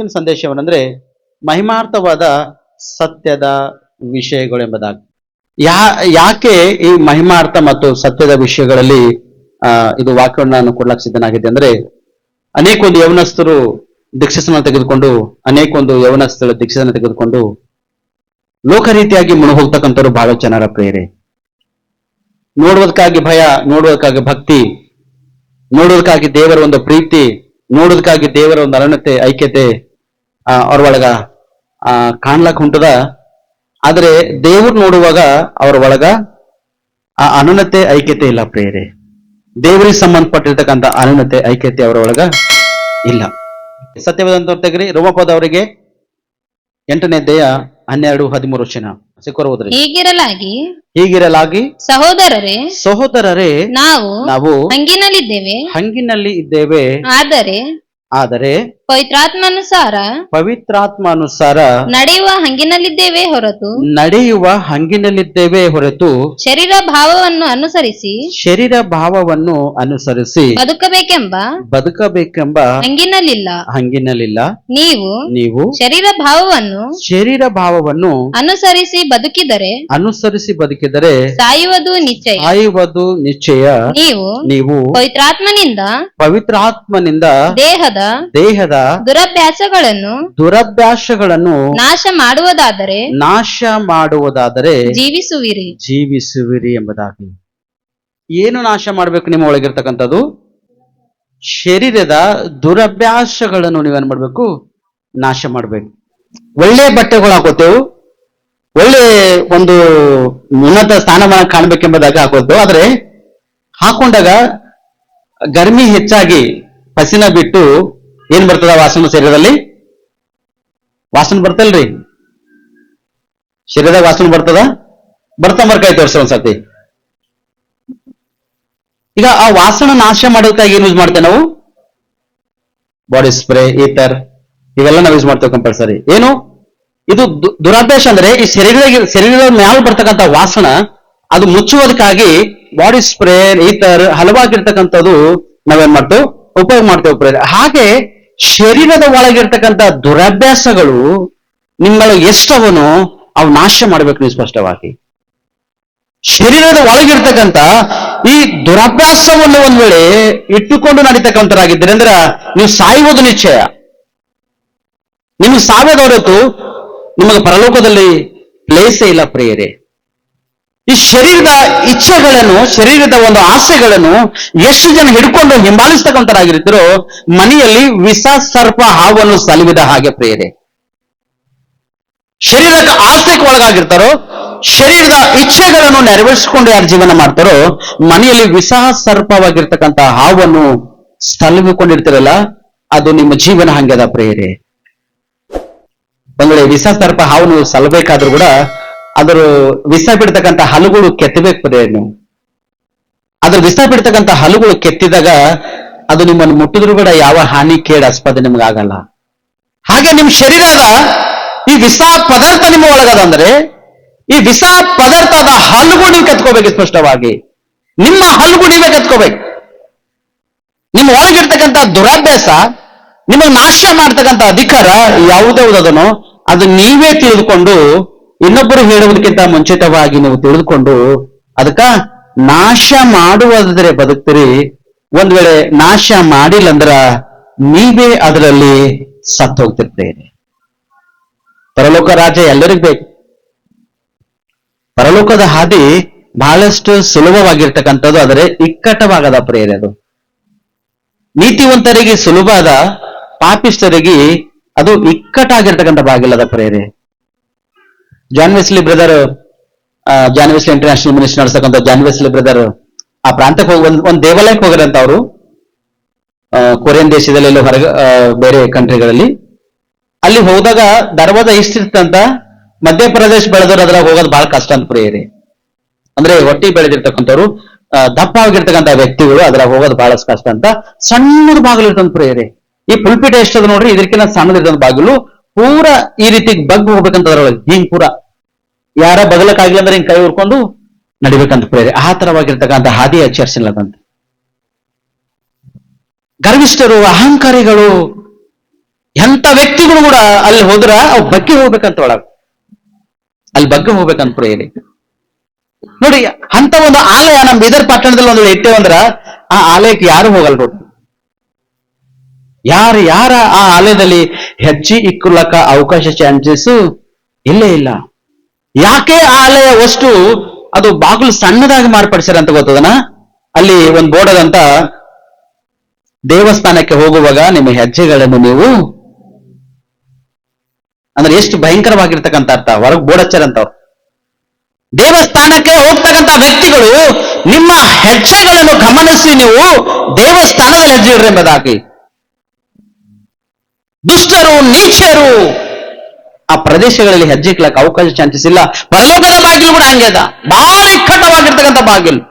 ಇವತ್ತಿನ ಸಂದೇಶವನ್ನಂದ್ರೆ ಮಹಿಮಾರ್ಥವಾದ ಸತ್ಯದ ವಿಷಯಗಳು ಎಂಬುದಾಗಿ. ಯಾಕೆ ಈ ಮಹಿಮಾರ್ಥ ಮತ್ತು ಸತ್ಯದ ವಿಷಯಗಳಲ್ಲಿ ಇದು ವಾಕ್ಯವನ್ನು ನಾನು ಕೊಡ್ಲಕ್ಕೆ ಸಿದ್ಧನಾಗಿದೆ ಅಂದ್ರೆ, ಅನೇಕ ಒಂದು ಯೌವನಸ್ಥರು ದೀಕ್ಷೆಯನ್ನು ತೆಗೆದುಕೊಂಡು ದೀಕ್ಷೆಯನ್ನು ತೆಗೆದುಕೊಂಡು ಲೋಕ ರೀತಿಯಾಗಿ ಮುಳುಗೋಗ್ತಕ್ಕಂಥವ್ರು ಬಹಳ ಜನರ ಪ್ರೇರೆ. ನೋಡುವುದಕ್ಕಾಗಿ ಭಯ, ನೋಡುವುದಕ್ಕಾಗಿ ಭಕ್ತಿ, ನೋಡುವುದಕ್ಕಾಗಿ ದೇವರ ಒಂದು ಪ್ರೀತಿ, ನೋಡುವುದಕ್ಕಾಗಿ ದೇವರ ಒಂದು ಅನನ್ಯತೆ ಐಕ್ಯತೆ ಅವ್ರ ಒಳಗ ಕಾಣ್ಲಕ್ ಹೊಂಟದ. ಆದ್ರೆ ದೇವ್ರು ನೋಡುವಾಗ ಅವ್ರ ಒಳಗ ಆ ಅನನ್ಯತೆ ಐಕ್ಯತೆ ಇಲ್ಲ ಪ್ರೇರೆ. ದೇವರಿಗೆ ಸಂಬಂಧಪಟ್ಟಿರ್ತಕ್ಕಂಥ ಅನನ್ಯತೆ ಐಕ್ಯತೆ ಅವರ ಒಳಗ ಇಲ್ಲ. ಸತ್ಯವಾದಂತ ತೆಗ್ರಿ ರೋಮಪದ ಅವರಿಗೆ 8ನೇ ಅಧ್ಯಾಯ 12-13 ಸಿಕ್ಕರು. ಹೀಗಿರಲಾಗಿ ಸಹೋದರರೇ ನಾವು ಹಂಗಿನಲ್ಲಿ ಇದ್ದೇವೆ, ಆದರೆ ಪವಿತ್ರಾತ್ಮಾನುಸಾರ ನಡೆಯುವ ಹಂಗಿನಲ್ಲಿದ್ದೇವೆ ಹೊರತು ಶರೀರ ಭಾವವನ್ನು ಅನುಸರಿಸಿ ಬದುಕಬೇಕೆಂಬ ಹಂಗಿನಲ್ಲಿಲ್ಲ. ನೀವು ಶರೀರ ಭಾವವನ್ನು ಅನುಸರಿಸಿ ಬದುಕಿದರೆ ಸಾಯುವುದು ನಿಶ್ಚಯ. ನೀವು ಪವಿತ್ರಾತ್ಮನಿಂದ ದೇಹದ ದುರಭ್ಯಾಸಗಳನ್ನು ನಾಶ ಮಾಡುವುದಾದರೆ ಜೀವಿಸುವಿರಿ ಎಂಬುದಾಗಿ. ಏನು ನಾಶ ಮಾಡ್ಬೇಕು ನಿಮ್ಮ ಒಳಗಿರ್ತಕ್ಕಂಥದ್ದು? ಶರೀರದ ದುರಭ್ಯಾಸಗಳನ್ನು ನೀವೇನ್ ಮಾಡ್ಬೇಕು? ನಾಶ ಮಾಡ್ಬೇಕು. ಒಳ್ಳೆ ಬಟ್ಟೆಗಳು ಹಾಕೋತೇವೆ, ಒಳ್ಳೆ ಒಂದು ಉನ್ನತ ಸ್ಥಾನಮಾನ ಕಾಣ್ಬೇಕೆಂಬುದಾಗಿ ಹಾಕೋತೇವೆ. ಆದ್ರೆ ಹಾಕೊಂಡಾಗ ಗರ್ಮಿ ಹೆಚ್ಚಾಗಿ ಪಸಿನ ಬಿಟ್ಟು ಏನ್ ಬರ್ತದ? ವಾಸನೆ ಶರೀರದಲ್ಲಿ ವಾಸನೆ ಬರ್ತಲ್ರಿ? ಶರೀರದಾಗ ವಾಸನೆ ಬರ್ಕಾಯ್ತು ವರ್ಷ ಒಂದ್ಸತಿ. ಈಗ ಆ ವಾಸನ ನಾಶ ಮಾಡೋದಕ್ಕಾಗಿ ಏನ್ ಯೂಸ್ ಮಾಡ್ತೇವೆ ನಾವು? ಬಾಡಿ ಸ್ಪ್ರೇ, ಈತರ್ ಇವೆಲ್ಲ ನಾವು ಯೂಸ್ ಮಾಡ್ತೇವೆ ಕಂಪಲ್ಸರಿ. ಏನು ಇದು ದುರಾಭ್ಯಾಸ ಅಂದ್ರೆ ಈ ಶರೀರದ ಮ್ಯಾಲ ಬರ್ತಕ್ಕಂಥ ವಾಸನ ಅದು ಮುಚ್ಚುವುದಕ್ಕಾಗಿ ಬಾಡಿ ಸ್ಪ್ರೇ, ಈತರ್ ಹಲವಾಗಿರ್ತಕ್ಕಂಥದ್ದು ನಾವೇನ್ ಮಾಡ್ತೇವೆ? ಉಪಯೋಗ ಮಾಡ್ತೇವೆ. ಹಾಗೆ ಶರೀರದ ಒಳಗಿರ್ತಕ್ಕಂಥ ದುರಭ್ಯಾಸಗಳು ನಿಮ್ಮೊಳಗೆ ಎಷ್ಟವನು ಅವು ನಾಶ ಮಾಡ್ಬೇಕು ನೀವು ಸ್ಪಷ್ಟವಾಗಿ. ಶರೀರದ ಒಳಗಿರ್ತಕ್ಕಂಥ ಈ ದುರಭ್ಯಾಸವನ್ನು ಒಂದ್ ವೇಳೆ ಇಟ್ಟುಕೊಂಡು ನಡೀತಕ್ಕಂಥರಾಗಿದ್ದೀರಿ ಅಂದ್ರೆ ನೀವು ಸಾಯುವುದು ನಿಶ್ಚಯ. ನಿಮಗೆ ಸಾವದ ಹೊರತು ನಿಮಗೆ ಪರಲೋಕದಲ್ಲಿ ಪ್ಲೇಸೇ ಇಲ್ಲ ಪ್ರಿಯರೇ. ಈ ಶರೀರದ ಇಚ್ಛೆಗಳನ್ನು, ಶರೀರದ ಒಂದು ಆಸೆಗಳನ್ನು ಎಷ್ಟು ಜನ ಹಿಡ್ಕೊಂಡು ಹಿಂಬಾಲಿಸ್ತಕ್ಕಂಥರಾಗಿರ್ತೀರೋ ಮನೆಯಲ್ಲಿ ವಿಷ ಸರ್ಪ ಹಾವನ್ನು ಸಲುವಿದ ಹಾಗೆ ಪ್ರಿಯರೇ. ಶರೀರಕ್ಕೆ ಆಸೆಗೆ ಒಳಗಾಗಿರ್ತಾರೋ, ಶರೀರದ ಇಚ್ಛೆಗಳನ್ನು ನೆರವೇರಿಸಿಕೊಂಡು ಯಾರು ಜೀವನ ಮಾಡ್ತಾರೋ ಮನೆಯಲ್ಲಿ ವಿಷ ಸರ್ಪವಾಗಿರ್ತಕ್ಕಂಥ ಹಾವನ್ನು ಸಲುವಿಕೊಂಡಿರ್ತಿರಲ್ಲ, ಅದು ನಿಮ್ಮ ಜೀವನ ಹಂಗದ ಪ್ರಿಯರೇ. ಒಂದ್ ವೇಳೆ ವಿಷ ಸರ್ಪ ಹಾವನ್ನು ಸಲಬೇಕಾದ್ರೂ ಕೂಡ ಅದ್ರ ವಿಷ ಬಿಡ್ತಕ್ಕಂಥ ಹಲುಗಳು ಕೆತ್ತಬೇಕು ಪ್ರಿಯರೇ. ನೀವು ಅದ್ರ ವಿಷ ಬಿಡ್ತಕ್ಕಂಥ ಹಲುಗಳು ಕೆತ್ತಿದಾಗ ಅದು ನಿಮ್ಮನ್ನು ಮುಟ್ಟಿದ್ರು ಕೂಡ ಯಾವ ಹಾನಿ ಕೇಡ ಆಸ್ಪದ ನಿಮ್ಗಾಗಲ್ಲ. ಹಾಗೆ ನಿಮ್ ಶರೀರದ ಈ ವಿಷ ಪದಾರ್ಥ ನಿಮ್ಮ ಒಳಗದ ಅಂದ್ರೆ ಈ ವಿಷ ಪದಾರ್ಥದ ಹಲುಗಳು ನೀವು ಕೆತ್ಕೋಬೇಕು ಸ್ಪಷ್ಟವಾಗಿ. ನಿಮ್ಮ ಹಲುಗಳು ನೀವೇ ಕೆತ್ಕೋಬೇಕು. ನಿಮ್ಮ ಒಳಗಿರ್ತಕ್ಕಂಥ ದುರಾಭ್ಯಾಸ ನಿಮಗೆ ನಾಶ ಮಾಡ್ತಕ್ಕಂಥ ಅಧಿಕಾರ ಯಾವುದದನೋ ಅದು ನೀವೇ ತಿಳಿದುಕೊಂಡು, ಇನ್ನೊಬ್ಬರು ಹೇಳುವುದಕ್ಕಿಂತ ಮುಂಚಿತವಾಗಿ ನೀವು ತಿಳಿದುಕೊಂಡು ಅದಕ್ಕ ನಾಶ ಮಾಡುವುದಾದ್ರೆ ಬದುಕ್ತೀರಿ. ಒಂದ್ ವೇಳೆ ನಾಶ ಮಾಡಿಲ್ಲ ಅಂದ್ರ ನೀವೇ ಅದರಲ್ಲಿ ಸತ್ತು ಹೋಗ್ತಿರ್ತೇನೆ. ಪರಲೋಕ ರಾಜ್ಯ ಎಲ್ಲರಿಗೂ ಬೇಕು. ಪರಲೋಕದ ಹಾದಿ ಬಹಳಷ್ಟು ಸುಲಭವಾಗಿರ್ತಕ್ಕಂಥದ್ದು, ಆದರೆ ಇಕ್ಕಟ್ಟವಾಗದ ಪ್ರೇರೆ. ಅದು ನೀತಿವಂತರಿಗೆ ಸುಲಭದ, ಪಾಪಿಷ್ಟರಿಗೆ ಅದು ಇಕ್ಕಟ್ಟಾಗಿರ್ತಕ್ಕಂಥ ಬಾಗಿಲದ ಪ್ರೇರೆ. John Wesley brother, John Wesley international ministry ನಡೆಸ್ತಕ್ಕಂಥ ಜಾನ್ ವೆಸ್ಲಿ ಬ್ರದರ್ ಆ ಪ್ರಾಂತಕ್ಕೆ ಹೋಗಿ ಒಂದ್ ದೇವಾಲಯಕ್ಕೆ ಹೋಗಿರಂತ ಅವರು. ಕೊರಿಯನ್ ದೇಶದಲ್ಲಿ ಎಲ್ಲ ಹೊರಗೆ ಬೇರೆ ಕಂಟ್ರಿಗಳಲ್ಲಿ ಅಲ್ಲಿ ಹೋದಾಗ ದರ್ವಾಜ ಇಷ್ಟಿರ್ತಂತ ಮಧ್ಯಪ್ರದೇಶ ಬೆಳೆದವರು ಅದ್ರಾಗ ಹೋಗೋದು ಬಹಳ ಕಷ್ಟ ಅಂತ ಪ್ರಿಯರಿ. ಅಂದ್ರೆ ಹೊಟ್ಟಿ ಬೆಳೆದಿರ್ತಕ್ಕಂಥವ್ರು, ದಪ್ಪ ಆಗಿರ್ತಕ್ಕಂಥ ವ್ಯಕ್ತಿಗಳು ಅದ್ರಾಗ ಹೋಗೋದು ಬಹಳ ಕಷ್ಟ ಅಂತ. ಸಣ್ಣದ ಬಾಗಿಲು ಇರ್ತಂತ ಪ್ರಿಯರಿ. ಈ ಪುಲ್ಪಿಟ ಎಷ್ಟದ ನೋಡ್ರಿ, ಇದಕ್ಕಿಂತ ಸಣ್ಣದಿರ್ತಂತ ಬಾಗಿಲು. ಪೂರ ಈ ರೀತಿ ಬಗ್ ಹೋಗ್ಬೇಕಂತ ಅದ್ರೊಳಗೆ ಹಿಂಗ್ ಪೂರ ಯಾರ ಬಗಲಕ್ಕಾಗಿಲ್ಲ ಅಂದ್ರೆ ಹಿಂಗ್ ಕೈ ಉರ್ಕೊಂಡು ನಡಿಬೇಕಂತ ಪ್ರೇರೆ. ಆ ತರವಾಗಿರ್ತಕ್ಕಂಥ ಹಾದಿ ಆಚರಿಸಿಲ್ಲದಂತೆ. ಗರ್ವಿಷ್ಠರು, ಅಹಂಕಾರಿಗಳು ಎಂತ ವ್ಯಕ್ತಿಗಳು ಕೂಡ ಅಲ್ಲಿ ಹೋದ್ರ ಅವ್ ಬಗ್ಗೆ ಹೋಗ್ಬೇಕಂತ ಒಳಗ, ಅಲ್ಲಿ ಬಗ್ಗೆ ಹೋಗ್ಬೇಕಂತ ಪ್ರೇರಿ. ನೋಡಿ, ಅಂತ ಒಂದು ಆಲಯ ನಮ್ಮ ಬೀದರ್ ಪಟ್ಟಣದಲ್ಲಿ ಒಂದು ಇಟ್ಟೇವಂದ್ರ ಆ ಆಲಯಕ್ಕೆ ಯಾರು ಹೋಗಲ್ ನೋಡಿ. ಯಾರ ಆ ಆಲಯದಲ್ಲಿ ಹೆಚ್ಚಿ ಇಕ್ಕುಲಕ ಅವಕಾಶ ಚಾನ್ಸಸ್ ಇಲ್ಲೇ ಇಲ್ಲ. ಯಾಕೆ ಆ ಆಲಯ ಅಷ್ಟು ಅದು ಬಾಗಿಲು ಸಣ್ಣದಾಗಿ ಮಾರ್ಪಡಿಸ್ಯಾರ ಅಂತ ಗೊತ್ತದನ? ಅಲ್ಲಿ ಒಂದು ಬೋರ್ಡ್ ಅದಂತ, ದೇವಸ್ಥಾನಕ್ಕೆ ಹೋಗುವಾಗ ನಿಮ್ಮ ಹೆಜ್ಜೆಗಳನ್ನು ನೀವು, ಅಂದ್ರೆ ಎಷ್ಟು ಭಯಂಕರವಾಗಿರ್ತಕ್ಕಂಥ ಅರ್ಥ, ಹೊರಗೆ ಬೋರ್ಡ್ ಹಚ್ಚಾರಂತವ್ರು. ದೇವಸ್ಥಾನಕ್ಕೆ ಹೋಗ್ತಕ್ಕಂಥ ವ್ಯಕ್ತಿಗಳು ನಿಮ್ಮ ಹೆಜ್ಜೆಗಳನ್ನು ಗಮನಿಸಿ ನೀವು ದೇವಸ್ಥಾನದಲ್ಲಿ ಹೆಜ್ಜೆ ಇಡ್ರಿ ಎಂಬುದಾಗಿ. ದುಷ್ಟರು, ನೀಚರು ಆ ಪ್ರದೇಶಗಳಲ್ಲಿ ಹೆಜ್ಜೆ ಇಕ್ಲಕ್ಕೆ ಅವಕಾಶ ಚಾನ್ಸಸ್ ಇಲ್ಲ. ಪರಲೋಕದ ಬಾಗಿಲು ಕೂಡ ಹಂಗೆ ಅದ, ಬಹಳ ಇಕ್ಕಟ್ಟವಾಗಿರ್ತಕ್ಕಂಥ ಬಾಗಿಲು.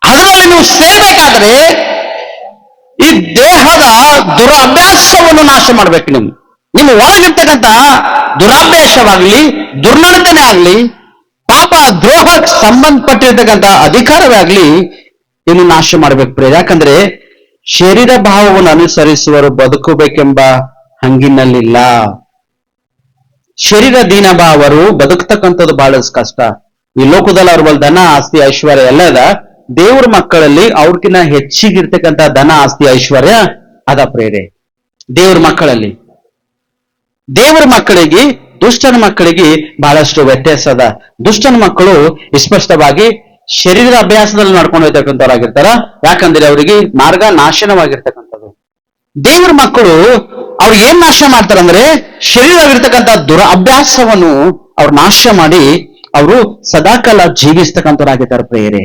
ಅದರಲ್ಲಿ ನೀವು ಸೇರ್ಬೇಕಾದ್ರೆ ಈ ದೇಹದ ದುರಭ್ಯಾಸವನ್ನು ನಾಶ ಮಾಡ್ಬೇಕು. ನಿಮ್ಮ ಒಳಗಿರ್ತಕ್ಕಂಥ ದುರಾಭ್ಯಾಸವಾಗ್ಲಿ, ದುರ್ನಡತನೆ ಆಗ್ಲಿ, ಪಾಪ ದ್ರೋಹಕ್ಕೆ ಸಂಬಂಧಪಟ್ಟಿರ್ತಕ್ಕಂಥ ಅಧಿಕಾರವೇ ಆಗ್ಲಿ, ಇನ್ನು ನಾಶ ಮಾಡ್ಬೇಕು ಪ್ರಿಯ. ಯಾಕಂದ್ರೆ ಶರೀರ ಭಾವವನ್ನು ಅನುಸರಿಸುವರು ಬದುಕಬೇಕೆಂಬ ಹಂಗಿನಲ್ಲಿಲ್ಲ. ಶರೀರ ದೀನಭಾವರು ಬದುಕ್ತಕ್ಕಂಥದ್ದು ಬಹಳ ಕಷ್ಟ. ಈ ಲೋಕದಲ್ಲಿ ಅವ್ರ ಬಲ್ ಧನ ಆಸ್ತಿ ಐಶ್ವರ್ಯ ಎಲ್ಲ ಅದ. ದೇವ್ರ ಮಕ್ಕಳಲ್ಲಿ ಅವ್ರಕಿನ್ನ ಹೆಚ್ಚಿಗಿರ್ತಕ್ಕಂಥ ಧನ ಆಸ್ತಿ ಐಶ್ವರ್ಯ ಅದ ಪ್ರೇರೆ. ದೇವ್ರ ಮಕ್ಕಳಲ್ಲಿ, ದೇವರ ಮಕ್ಕಳಿಗೆ ದುಷ್ಟನ ಮಕ್ಕಳಿಗೆ ಬಹಳಷ್ಟು ವ್ಯತ್ಯಾಸ ಅದ. ದುಷ್ಟನ ಮಕ್ಕಳು ಸ್ಪಷ್ಟವಾಗಿ ಶರೀರ ಅಭ್ಯಾಸದಲ್ಲಿ ನಡ್ಕೊಂಡು ಹೋಗ್ತಕ್ಕಂಥವ್ರಾಗಿರ್ತಾರ. ಯಾಕಂದ್ರೆ ಅವರಿಗೆ ಮಾರ್ಗ ನಾಶನವಾಗಿರ್ತಕ್ಕಂಥದ್ದು. ದೇವರ ಮಕ್ಕಳು ಅವ್ರು ಏನ್ ನಾಶ ಮಾಡ್ತಾರಂದ್ರೆ ಶರೀರವಿರ್ತಕ್ಕಂಥ ದುರಭ್ಯಾಸವನ್ನು ಅವ್ರು ನಾಶ ಮಾಡಿ ಅವರು ಸದಾಕಾಲ ಜೀವಿಸ್ತಕ್ಕಂಥವ್ರಾಗಿದ್ದಾರೆ ಪ್ರೇರೆ.